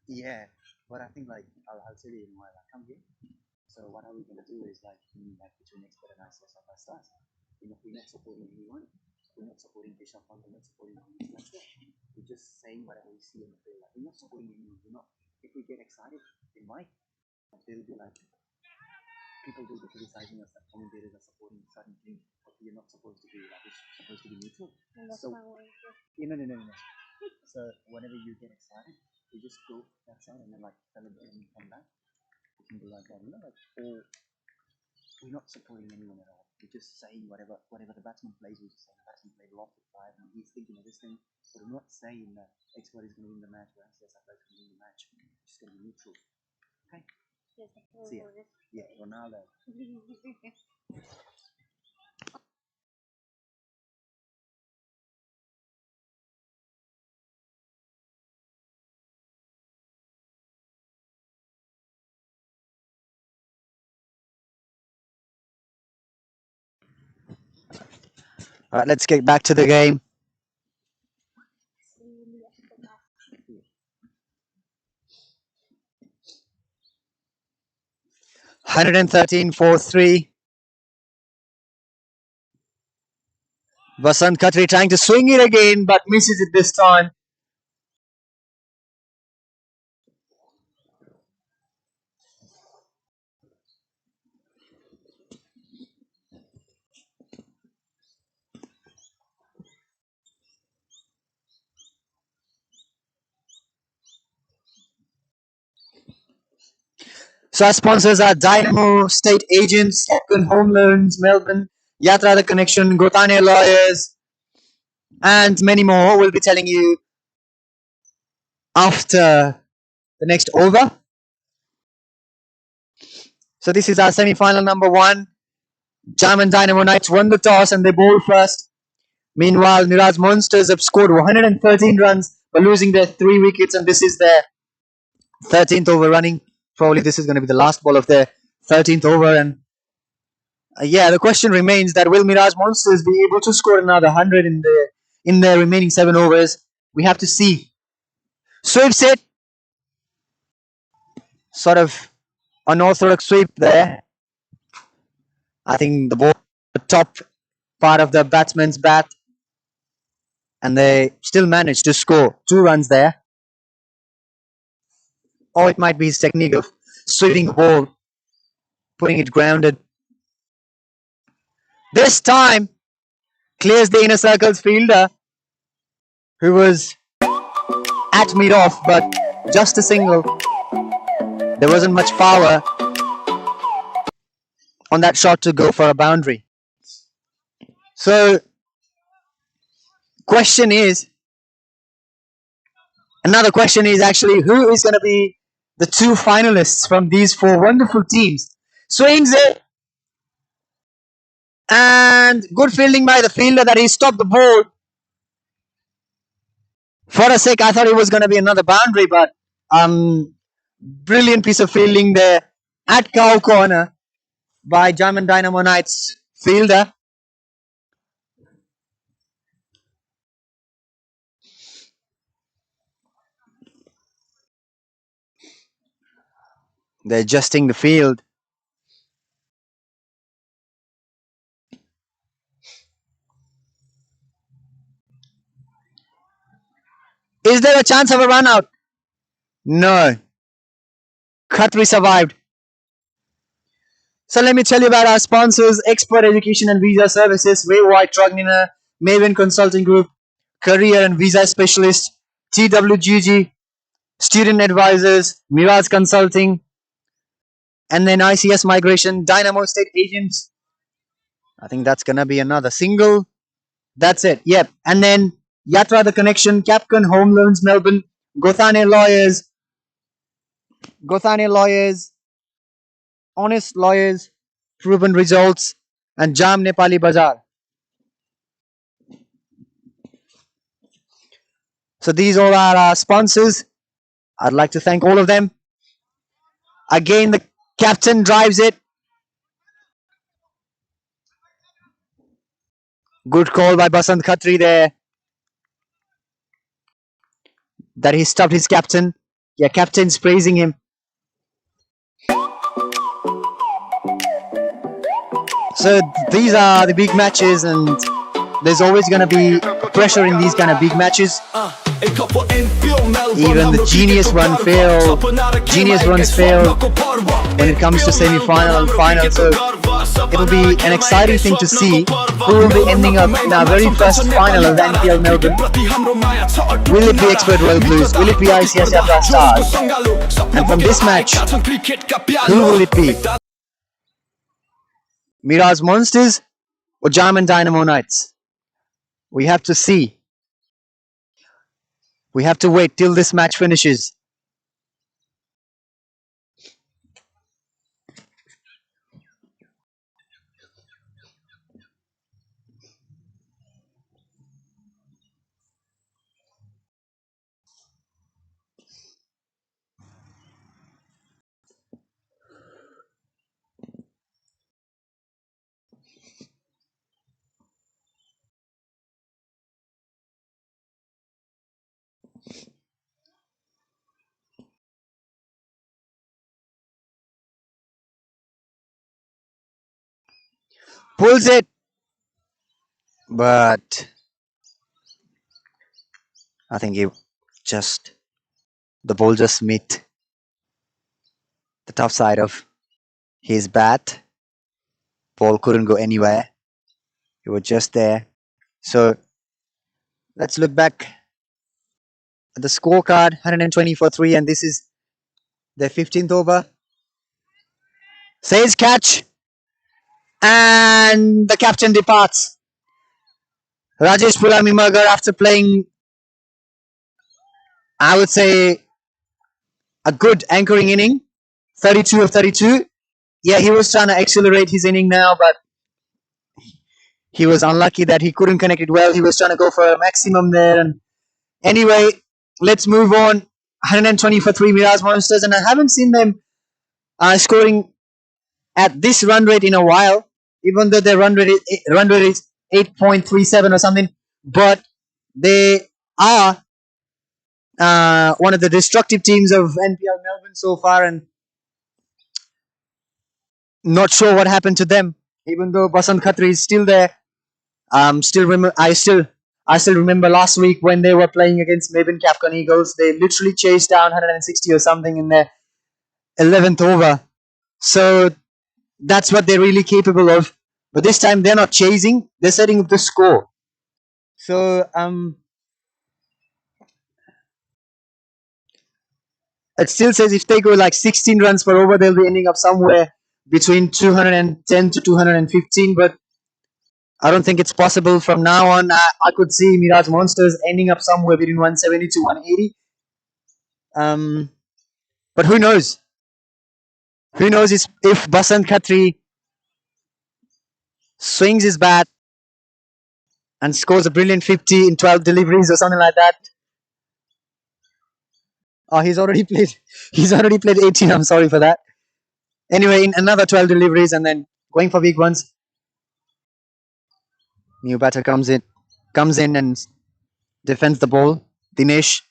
Yeah, but I think like I'll tell you in a while. I come here. So what are we gonna do is like between expert and ICS of our stars. We're not supporting anyone. We're not supporting Kishor. We're not supporting anyone. We're just saying whatever we see on the field. Like, we're not supporting anyone. We're not. If we get excited, they might. They'll be like people will be criticizing us that commentators are supporting certain things, but we're not supposed to be like we're supposed to be neutral. So no. So whenever you get excited, you just go that side and then like celebrate and come back. You can do like that, like or we're not supporting anyone at all. We're just saying whatever the batsman plays. We're just saying the batsman played lost at 5 and he's thinking of this thing. But we're not saying that expert is going to win the match or SSF is going to win the match. We're just going to be neutral. Okay. See ya. Yeah, Ronaldo. All right, let's get back to the game. 113 for 3. Basant Khatri trying to swing it again, but misses it this time. So our sponsors are Dynamo State Agents, Capcom Home Loans, Melbourne, Yatra the Connection, Gotane Lawyers, and many more. We'll be telling you after the next over. So this is our semi-final number 1. Jaam and Dynamo Knights won the toss and they bowled first. Meanwhile, Mirage Monsters have scored 113 runs by losing their 3 wickets, and this is their 13th over running. Probably this is going to be the last ball of their 13th over. And the question remains that will Mirage Monsters be able to score another 100 in their remaining 7 overs? We have to see. Sweeps it. Sort of unorthodox sweep there. I think the ball, the top part of the batsman's bat, and they still managed to score 2 runs there. Or it might be his technique of sweeping the ball, putting it grounded. This time, clears the inner circle's fielder, who was at mid-off, but just a single. There wasn't much power on that shot to go for a boundary. So, another question is actually who is going to be the 2 finalists from these 4 wonderful teams. Swings it, and good fielding by the fielder that he stopped the ball. For a sec, I thought it was going to be another boundary, but brilliant piece of fielding there at cow corner by Jaam and Dynamo Knights fielder. They're adjusting the field. Is there a chance of a run out? No. Khatri survived. So let me tell you about our sponsors: Expert Education and Visa Services, Ray White Trugnina, Maven Consulting Group, Career and Visa Specialist, TWGG, Student Advisors, Mirage Consulting, and then ICS Migration, Dynamo State Agents. I think that's gonna be another single. That's it. Yep. And then Yatra the Connection, Capcom Home Loans Melbourne, Gothane Lawyers, Honest Lawyers, Proven Results, and Jaam Nepali Bazaar. So these all are our sponsors. I'd like to thank all of them. Again, the captain drives it. Good call by Basant Khatri there. That he stopped his captain. Yeah, captain's praising him. So these are the big matches, and there's always going to be pressure in these kind of big matches. Even the genius runs fail when it comes to semi-final and final. So it'll be an exciting thing to see who will be ending up in our very first final of NPL Melbourne. Will it be Expert Royal Blues? Will it be ICS Yatra Stars? And from this match, who will it be? Mirage Monsters or Jaam and Dynamo Knights? We have to see. We have to wait till this match finishes. Pulls it, but I think the ball just met the top side of his bat. Ball couldn't go anywhere. It was just there. So let's look back at the scorecard. 120 for 3, and this is the 15th over. Says catch, and the captain departs. Rajesh Pulami Magar, after playing, I would say, a good anchoring inning, 32 of 32. Yeah, he was trying to accelerate his inning now, but he was unlucky that he couldn't connect it well. He was trying to go for a maximum there. And anyway, let's move on. 120 for 3 Mirage Monsters, and I haven't seen them scoring at this run rate in a while, even though their run rate is 8.37 or something. But they are one of the destructive teams of NPL Melbourne so far, and not sure what happened to them. Even though Basant Khatri is still there, I still remember last week when they were playing against Melbourne Capcom Eagles. They literally chased down 160 or something in their 11th over. So that's what they're really capable of. But this time they're not chasing; they're setting up the score. So it still says if they go like 16 runs per over, they'll be ending up somewhere between 210 to 215. But I don't think it's possible from now on. I could see Mirage Monsters ending up somewhere between 170 to 180. But who knows? Who knows if Basant Khatri swings his bat and scores a brilliant 50 in 12 deliveries or something like that. Oh, he's already played 18. I'm sorry for that. Anyway, in another 12 deliveries and then going for big ones. New batter comes in and defends the ball. Dinesh.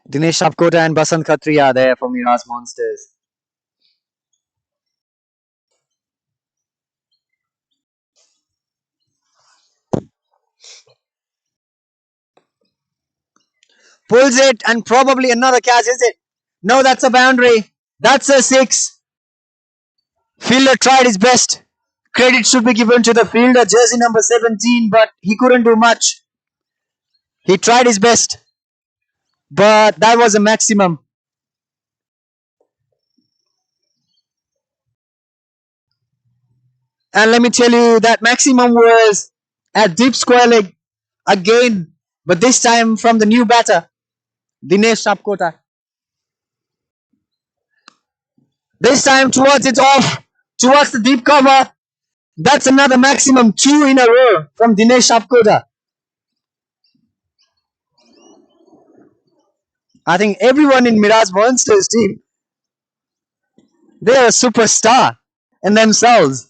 Dinesh Sapkota and Basant Khatri are there for Mirage Monsters. Pulls it, and probably another catch, is it? No, that's a boundary. That's a 6. Fielder tried his best. Credit should be given to the fielder, jersey number 17, but he couldn't do much. He tried his best, but that was a maximum. And let me tell you, that maximum was at deep square leg again, but this time from the new batter, Dinesh Sapkota. This time towards the deep cover. That's another maximum 2 in a row from Dinesh Apkoda. I think everyone in Mirage Monsters team, they're a superstar in themselves.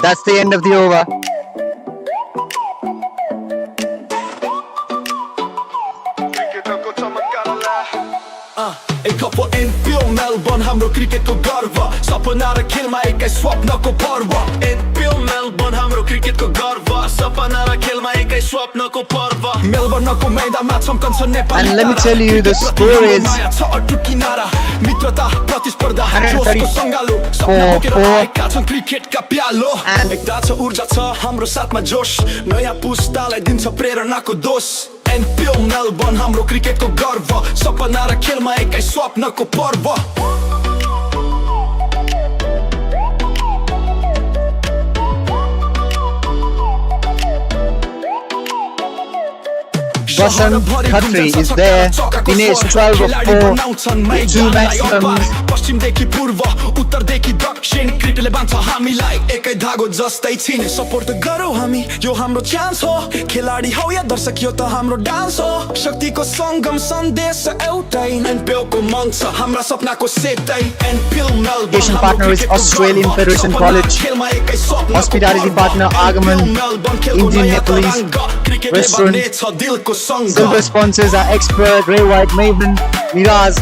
That's the end of the over. एक cup एनपिओ Melbourne हाम्रो क्रिकेटको गर्व सपना र खेलमा एकै स्वप्नको पर्व एनपिओ Melbourne हाम्रो क्रिकेटको गर्व सपना र खेलमा एकै स्वप्नको पर्व मेलबर्नको मैदानमा चम्कन्छ Nepali And let me tell you, the score is मित्रता प्रतिस्पर्धा जोसको संगालो सपना बोकेर आएका छन् क्रिकेटका प्यालो एकता छ ऊर्जा छ हाम्रो साथमा जोश नयाँ पुस्तालाई दिन्छ प्रेरणाको दोष एनपिओ मेलबर्न हाम्रो क्रिकेटको गर्व सपना र खेलमा एकै स्वप्नको पर्व Vasant Khatri is there. Dinesh 12 of 4, 2 maximums. पश्चिमदेखि पूर्व उत्तरदेखि दक्षिण क्रिकेटले बान्छ हामीलाई एकै धागो जस्तै छिने सपोर्ट गरौँ हामी यो हाम्रो चान्स हो खेलाडी हौ या दर्शक यो त हाम्रो डान्स हो शक्तिको संगम सन्देश एउटै एनपिओको मञ्च हाम्रा सपनाको सेतै एनपिओ Melbourne Education partner is Australian Federation College. Hospitality partner Agaman, Indian Nepalese restaurant. Silver sponsors are Expert, Ray White, Maven, Mirage,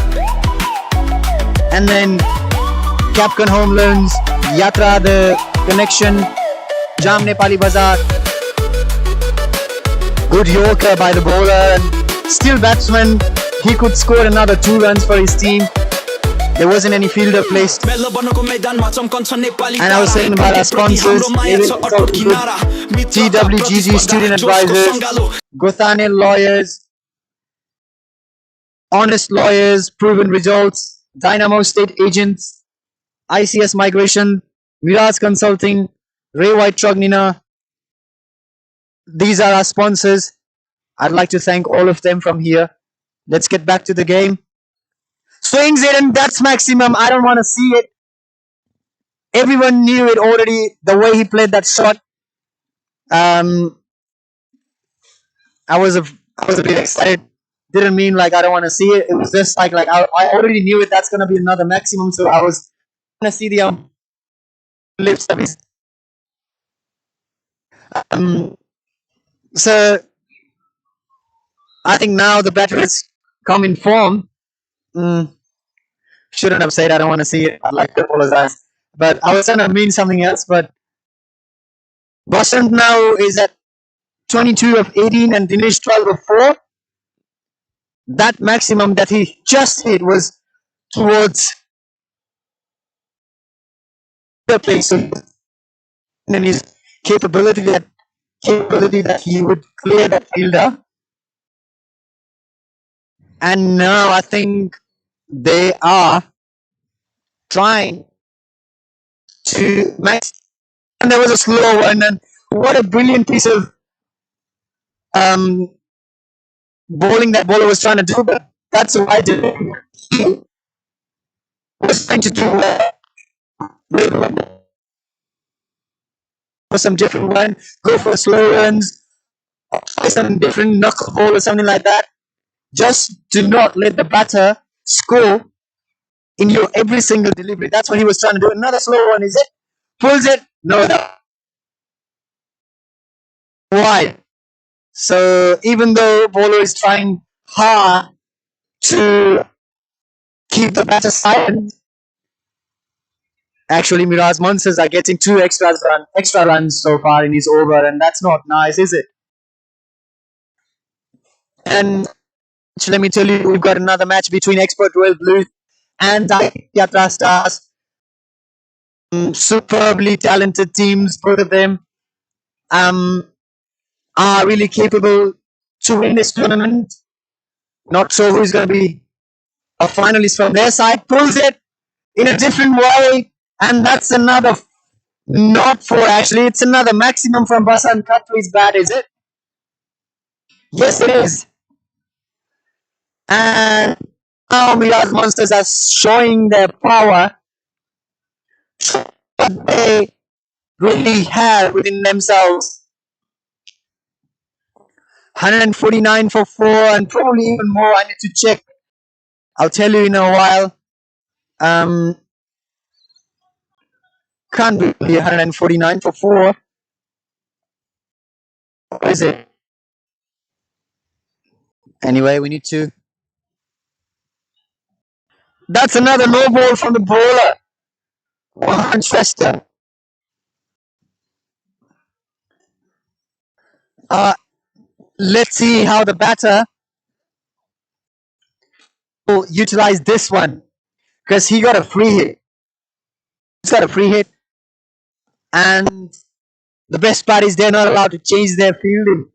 and then Capcom Home Loans, Yatra, the connection, Jaam Nepali Bazaar. Good Yorker by the bowler, and still batsman. He could score another 2 runs for his team. There wasn't any fielder placed. And I was saying about our sponsors, TWGG Student Advisors, Gothane Lawyers, Honest Lawyers, Proven Results, Dynamo State Agents, ICS Migration, Mirage Consulting, Ray White Trognina. These are our sponsors. I'd like to thank all of them from here. Let's get back to the game. Swings it and that's maximum. I don't want to see it. Everyone knew it already, the way he played that shot. I was a bit excited. Didn't mean like I don't want to see it. It was just like I already knew it. That's gonna be another maximum. So I was gonna see the lips of his. So I think now the batter has come in form. Shouldn't have said I don't want to see it. I'd like to apologize. But I was trying to mean something else. But Vasant now is at 22 of 18 and Dinesh 12 of 4. That maximum that he just hit was towards the place. And his capability that he would clear that fielder. And now I think they are trying to max. And there was a slow one, and what a brilliant piece of bowling that bowler was trying to do. But that's what I did. He was trying to do for some different one, go for slow runs, try some different knuckle ball or something like that. Just do not let the batter score in your every single delivery. That's what he was trying to do. Another slow one, is it? Pulls it. No. Wide. So even though bowler is trying hard to keep the batter silent, actually Mirage Monsters are getting 2 extra runs so far in his over, and that's not nice, is it? And let me tell you, we've got another match between Expert Royal Blues and Yatra Stars. Superbly talented teams, both of them. are really capable to win this tournament. Not sure who's going to be a finalist from their side. Pulls it in a different way, and that's another not four actually. It's another maximum from Basan Khatri's bat, is it? Yes, it is. And now Mirage Monsters are showing their power, what they really have within themselves. 149 for 4 and probably even more. I need to check. I'll tell you in a while. Can't be 149 for 4. What is it? Anyway, we need to. That's another low ball from the bowler. One Shrestha. Let's see how the batter will utilize this one, because he got a free hit. He's got a free hit, and the best part is they're not allowed to change their fielding.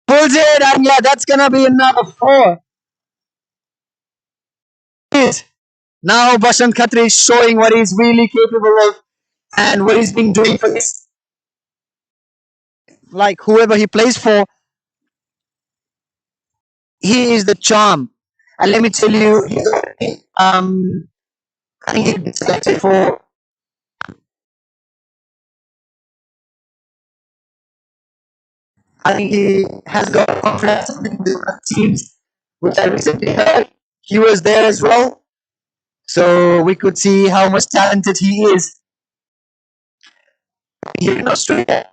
Pulls it, and yeah, that's gonna be another 4. Now Basant Khatri is showing what he's really capable of and what he's been doing for this. Like whoever he plays for, he is the charm. And let me tell you, I think he'll be selected for. I think he has got contracts with the teams, which I recently heard. He was there as well, so we could see how much talented he is here in Australia.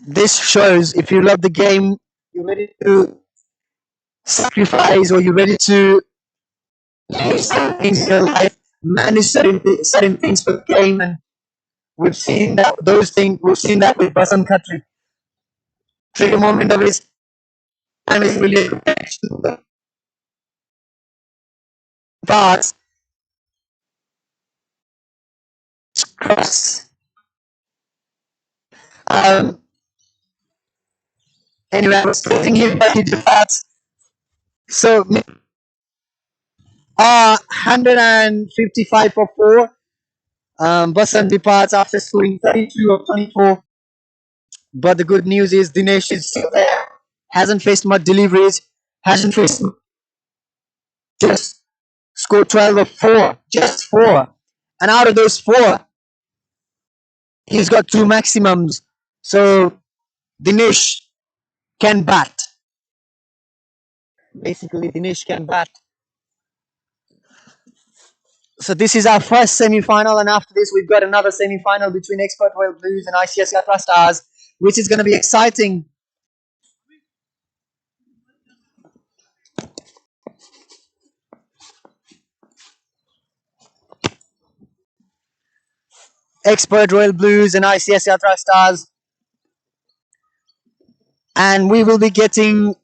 This shows if you love the game, you're ready to sacrifice, or you're ready to leave certain things in your life, manage certain things for the game, and we've seen that those things. We've seen that with Basant Khatri. Trigger moment of his time is really a connection, but cross. Anyway, I was quoting him, but he departs. So, 155 for 4. Basant departs after scoring 32 of 24. But the good news is Dinesh is still there. Hasn't faced much deliveries. Hasn't faced. Just scored 12 of 4. Just 4. And out of those 4, he's got 2 maximums. So, Dinesh can bat. Basically, Dinesh can bat. So this is our first semi-final, and after this we've got another semi-final between Expert Royal Blues and ICS Yatra Stars, which is going to be exciting. Expert Royal Blues and ICS Yatra Stars, and we will be getting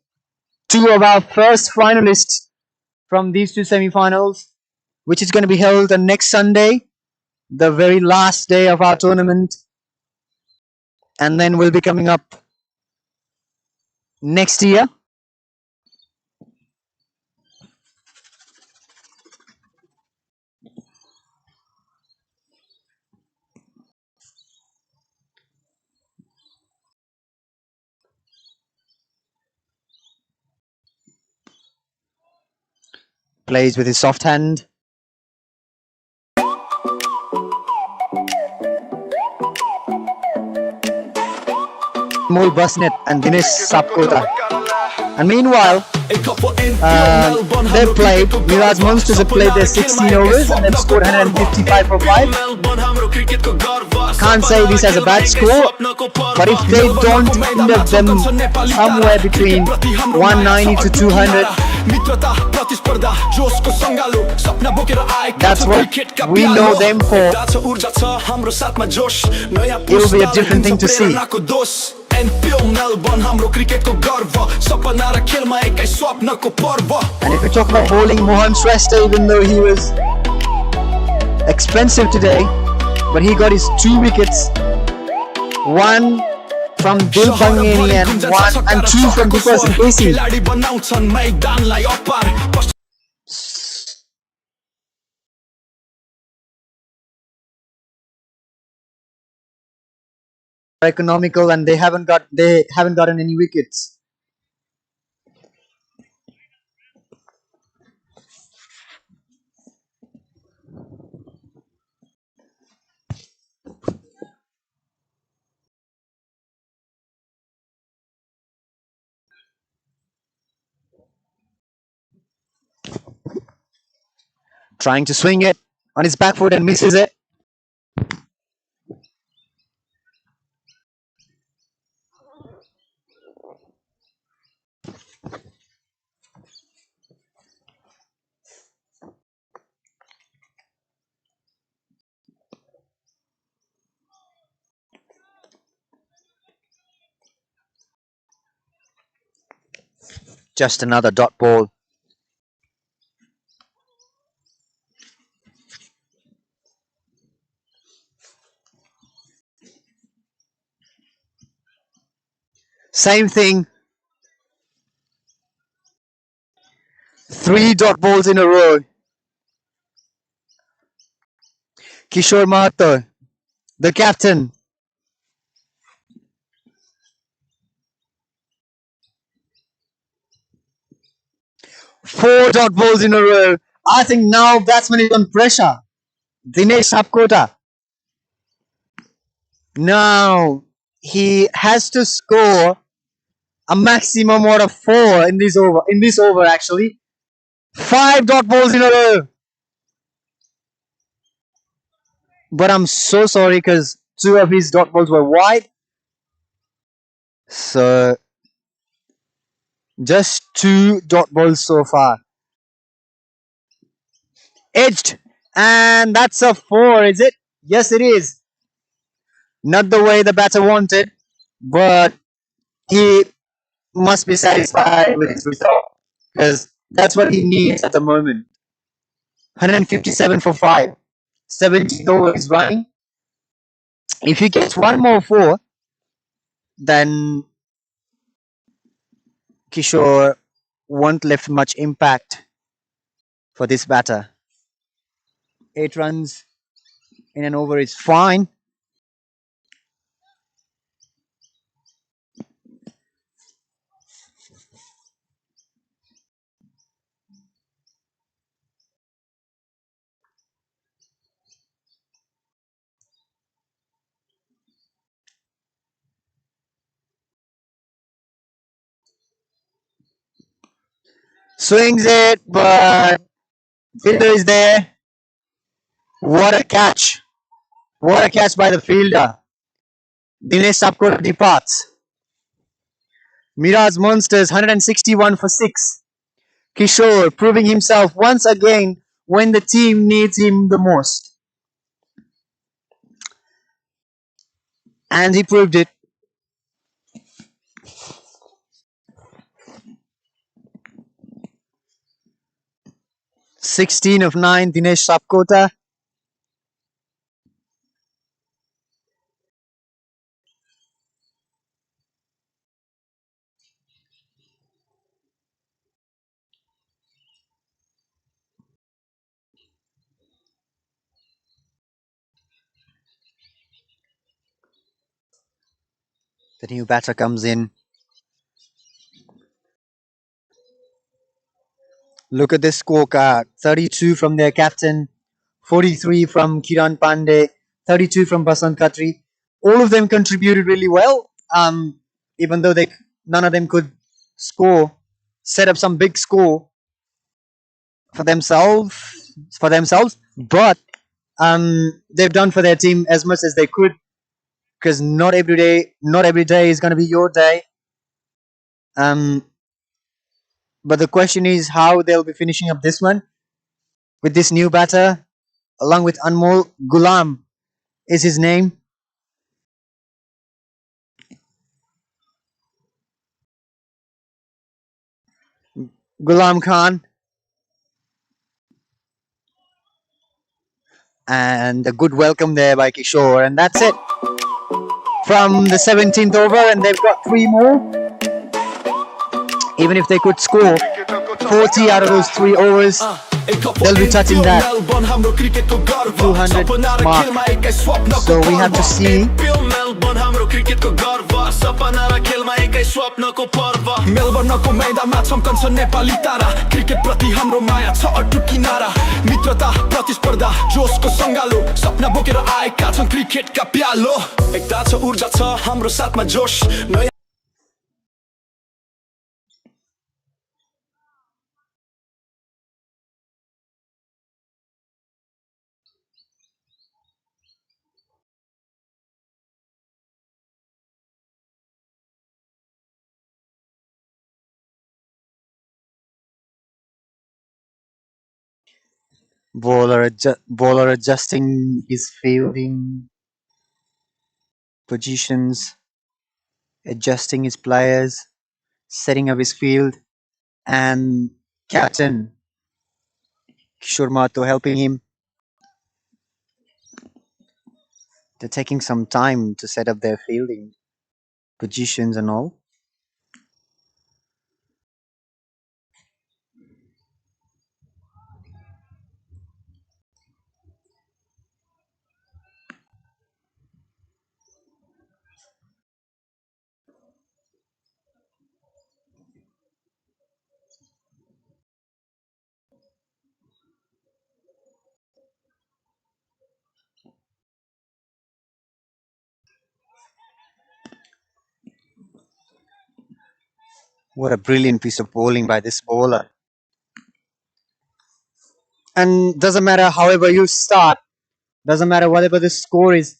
2 of our first finalists from these 2 semi-finals, which is going to be held on next Sunday, the very last day of our tournament, and then we'll be coming up next year. Plays with his soft hand. Mol Basnet and Dinesh Sapkota. And meanwhile, they've played, Mirage Monsters have played their 16 overs and they've scored 155 for 5. can't say this as a bad score, but if they don't end up them somewhere between 190 to 200, that's what we know them for. It will be a different thing to see. And if we talk about bowling, Mohan Shrestha, even though he was expensive today, but he got his 2 wickets, one from Dil Bangeni and 2 from Deepas and Casey. Economical, and they haven't gotten any wickets. Trying to swing it on his back foot and misses it. Just another dot ball. Same thing. 3 dot balls in a row. Kishor Mahato, the captain. Four dot balls in a row. I think now batsman is on pressure. Dinesh Sapkota. Now he has to score a maximum out of 4 in this over. Actually, 5 dot balls in a row. But I'm so sorry because 2 of his dot balls were wide. So just 2 dot balls so far. Edged, and that's a 4, is it? Yes, it is. Not the way the batter wanted, but he must be satisfied with his result because that's what he needs at the moment. 157 for 5. 70th over is running. If he gets one more 4, then Kishore won't left much impact for this batter. 8 runs in an over is fine. Swings it, but fielder is there. What a catch. What a catch by the fielder. Dinesh Sapkota departs. Mirage Monsters 161 for 6. Kishore proving himself once again when the team needs him the most. And he proved it. "16 of 9, Dinesh Sapkota. The new batter comes in. Look at this scorecard. 32 from their captain, 43 from Kiran Pandey, 32 from Basant Khatri. All of them contributed really well. Even though none of them could score, set up some big score for themselves. But they've done for their team as much as they could, because not every day is going to be your day. But the question is how they'll be finishing up this one with this new batter, along with Anmol. Gulam is his name. Gulam Khan. And a good welcome there by Kishor. And that's it from the 17th over, and they've got 3 more. Even if they could score 40 out of those 3 overs, they'll be touching that 200 mark. So we have to see. मेलबर्नको मैदानमा छम्कन्छ नेपाली तारा cricket प्रति हाम्रो माया छ अटुट किनारा मित्रता प्रतिस्पर्धा जोशको संगालो सपना बोकेर आएका छन् क्रिकेटका प्यालो एकता छ ऊर्जा छ हाम्रो साथमा जोश नयाँ Bowler adjusting his fielding positions, adjusting his players, setting up his field, and captain Kishor Mahato helping him. They're taking some time to set up their fielding positions and all. What a brilliant piece of bowling by this bowler. And doesn't matter however you start, doesn't matter whatever the score is,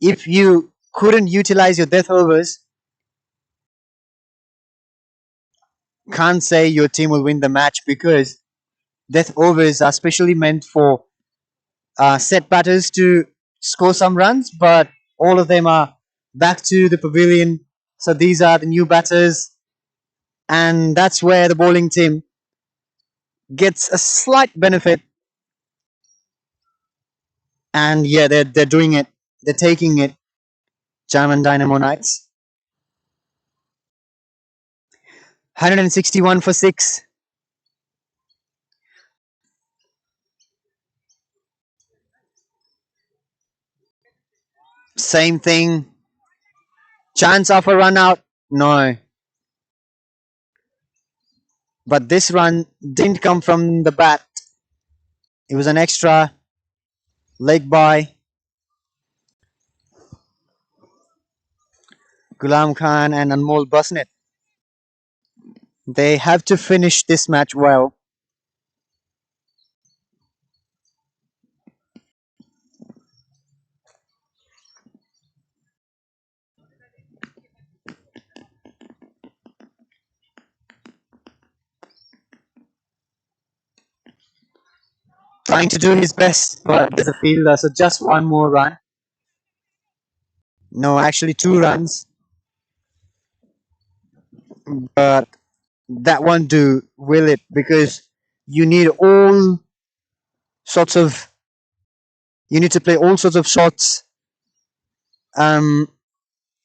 if you couldn't utilize your death overs, can't say your team will win the match, because death overs are specially meant for set batters to score some runs, but all of them are back to the pavilion. So these are the new batters, and that's where the bowling team gets a slight benefit. And yeah, they're doing it. They're taking it. Jaam and Dynamo Knights. 161 for 6. Same thing. Chance of a run out? No. But this run didn't come from the bat. It was an extra leg by Gulam Khan and Anmol Basnet. They have to finish this match well. Trying to do his best, but as a fielder, so just one more run. No, actually 2 runs. But that won't do, will it? Because you need to play all sorts of shots.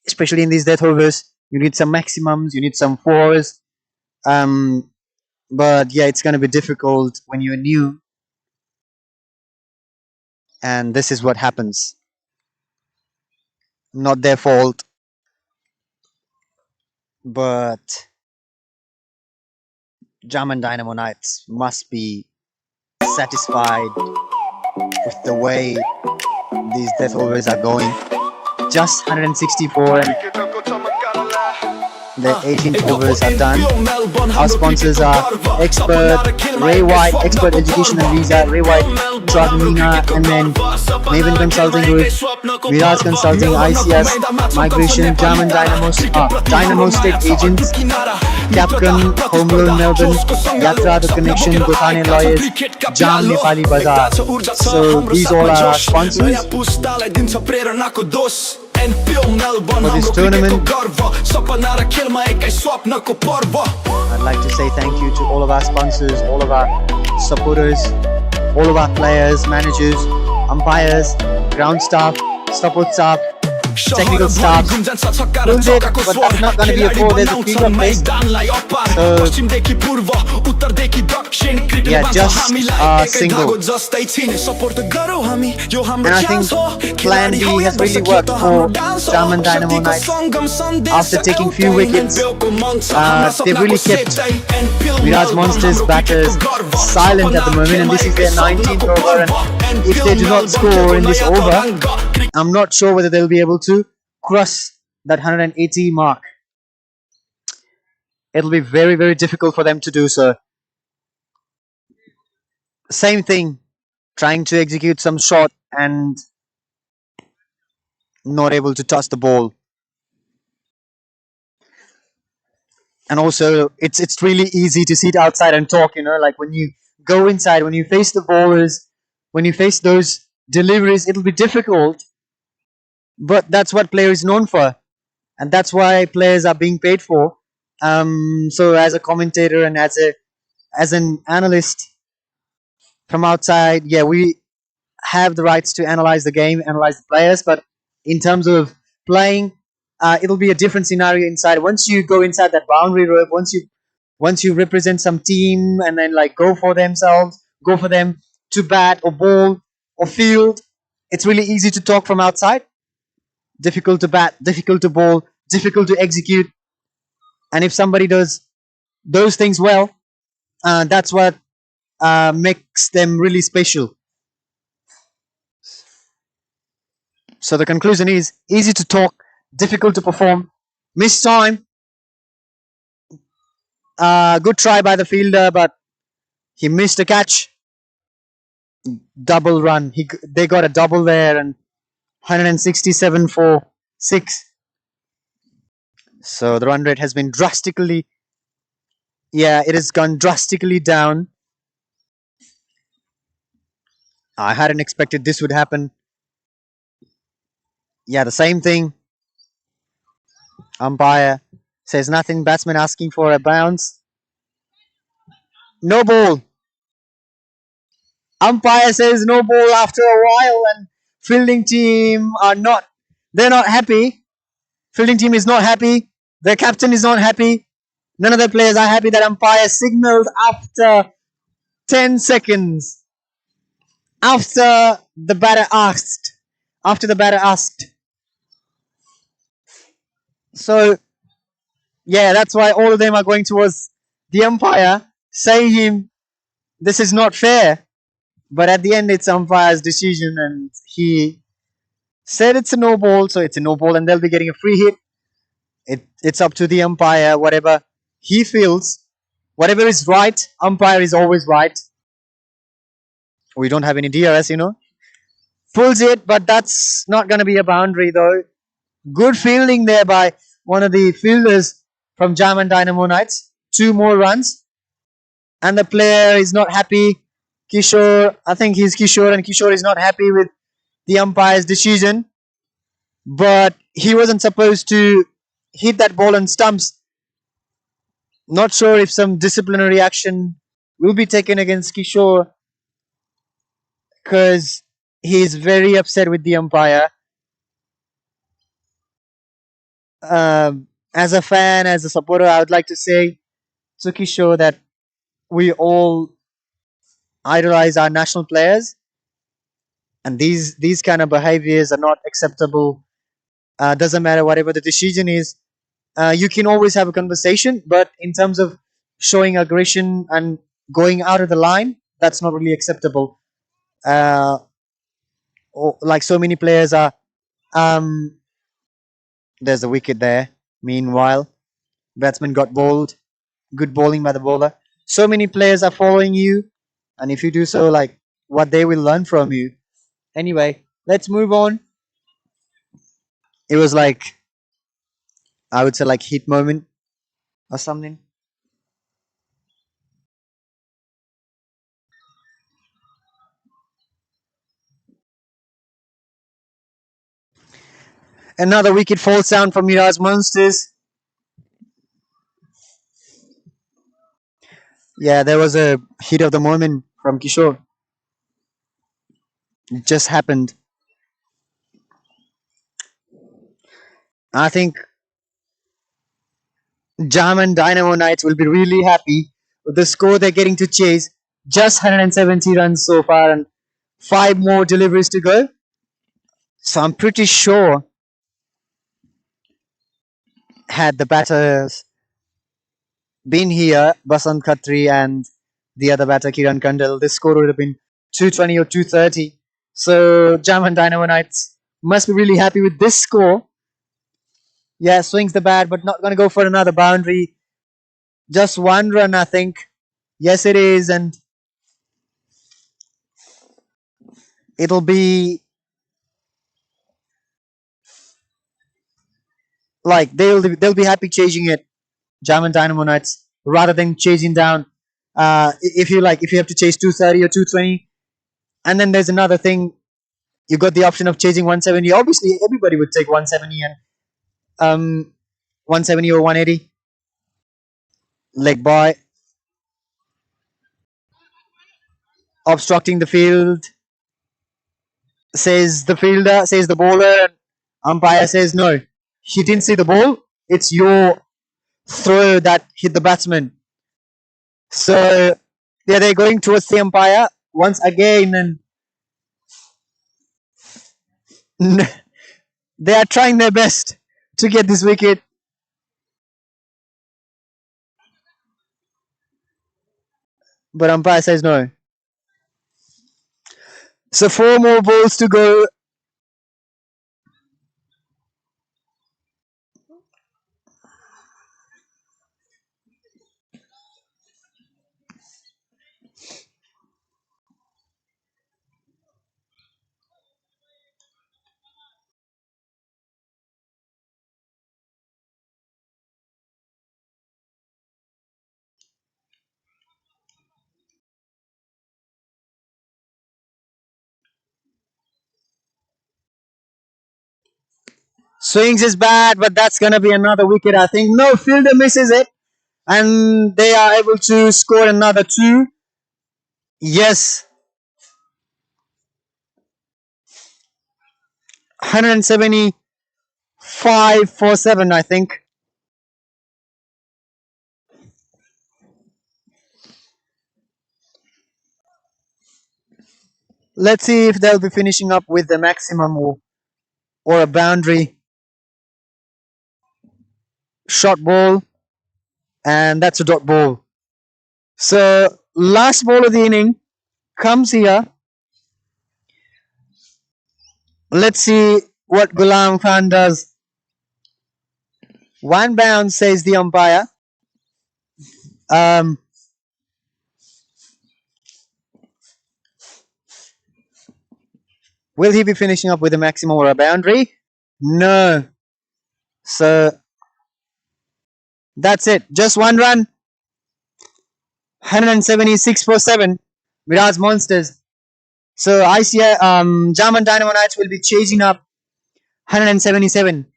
Especially in these death overs, you need some maximums, you need some 4s. But yeah, it's gonna be difficult when you're new. And this is what happens. Not their fault. But Jaam and Dynamo Knights must be satisfied with the way these death overs are going. Just 164 and the 18 overs are done. Our sponsors are Expert, Ray White, Expert Education and Visa, Ray White Ultra Arena, and then Maven Consulting Group, Mirage Consulting, ICS, Migration, Jaam and Dynamo State Agents, Capcom, Home Loan Melbourne, Yatra The Connection, Gothane Lawyers, Jaam Nepali Bazaar. So these all are our sponsors for this tournament. I'd like to say thank you to all of our sponsors, all of our supporters, all of our players, managers, umpires, ground staff, support staff, technical staff. Pulled it, but that's not going to be a 4. There's a field of place. So yeah, just a single. And I think Plan B has really worked for Jaam and Dynamo Knights. After taking few wickets, they've really kept Mirage Monsters batters silent at the moment, and this is their 19th over, and if they do not score in this over, I'm not sure whether they'll be able to cross that 180 mark. It'll be very, very difficult for them to do so. Same thing, trying to execute some shot and not able to touch the ball. And also, it's really easy to sit outside and talk, you know, like when you go inside, when you face the bowlers, when you face those deliveries, it'll be difficult. But that's what players is known for, and that's why players are being paid for. So as a commentator and as an analyst from outside, yeah, we have the rights to analyze the game, analyze the players, but in terms of playing, it'll be a different scenario inside. Once you go inside that boundary rope, once you represent some team and then like go for them to bat or bowl or field, it's really easy to talk from outside. Difficult to bat, difficult to bowl, difficult to execute. And if somebody does those things well, that's what makes them really special. So the conclusion is easy to talk, difficult to perform, missed time. Good try by the fielder, but he missed a catch. Double run. They got a double there, and 167 for 6. So the run rate has been drastically, it has gone drastically down. I hadn't expected this would happen. Yeah, the same thing. Umpire says nothing. Batsman asking for a bounce. No ball. Umpire says no ball after a while, and fielding team they're not happy. Fielding team is not happy. Their captain is not happy. None of the players are happy that umpire signaled after 10 seconds. After the batter asked. So, yeah, that's why all of them are going towards the umpire, saying him, this is not fair. But at the end, it's umpire's decision, and he said it's a no ball, so it's a no ball, and they'll be getting a free hit. It's up to the umpire, whatever he feels, whatever is right. Umpire is always right. We don't have any DRS, you know. Pulls it, but that's not going to be a boundary, though. Good fielding there by one of the fielders from Jaam and Dynamo Knights. 2 more runs, and the player is not happy. Kishor, I think he's Kishor, and Kishor is not happy with the umpire's decision. But he wasn't supposed to hit that ball on stumps. Not sure if some disciplinary action will be taken against Kishor, because he's very upset with the umpire. As a fan, as a supporter, I would like to say to Kishor that we all idolize our national players, and these kind of behaviors are not acceptable. Doesn't matter whatever the decision is. You can always have a conversation, but in terms of showing aggression and going out of the line, that's not really acceptable. Like so many players are. There's a wicket there. Meanwhile, batsman got bowled. Good bowling by the bowler. So many players are following you, and if you do so, like what they will learn from you. Anyway, let's move on. It was like, I would say, like heat moment or something. Another wicket falls down from Mirage Monsters. Yeah, there was a hit of the moment from Kishor. It just happened. I think Jaam and Dynamo Knights will be really happy with the score they're getting to chase. Just 170 runs so far and 5 more deliveries to go. So I'm pretty sure had the batters been here, Basant Khatri and the other batter Kiran Kandal, this score would have been 220 or 230. So Jam and Dynamo Knights must be really happy with this score. Yeah, swings the bat, but not going to go for another boundary. Just 1 run, I think. Yes, it is, and it'll be like they'll be happy chasing it, Jam and Dynamo Knights, rather than chasing down. If you like, if you have to chase 230 or 220, and then there's another thing, you got the option of chasing 170. Obviously, everybody would take 170 and 170 or 180. Leg by, obstructing the field, says the fielder, says the bowler, and umpire says no. He didn't see the ball. It's your throw that hit the batsman. So yeah, they're going towards the umpire once again, and they are trying their best to get this wicket. But umpire says no. So 4 more balls to go. Swings is bad, but that's gonna be another wicket, I think. No, fielder misses it, and they are able to score another 2. Yes, 175 for 7, I think. Let's see if they'll be finishing up with the maximum or a boundary. Short ball, and that's a dot ball. So last ball of the inning comes here. Let's see what Ghulam Khan does. 1 bounce, says the umpire. Um, will he be finishing up with a maximum or a boundary? No. So that's it. Just 1 run. 176 for 7. Mirage Monsters. So I see Jaam and Dynamo Knights will be chasing up 177.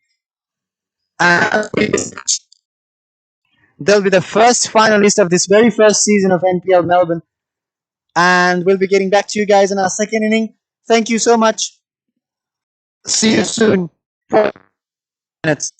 They'll be the first finalist of this very first season of NPL Melbourne. And we'll be getting back to you guys in our second inning. Thank you so much. See you soon. 4 minutes.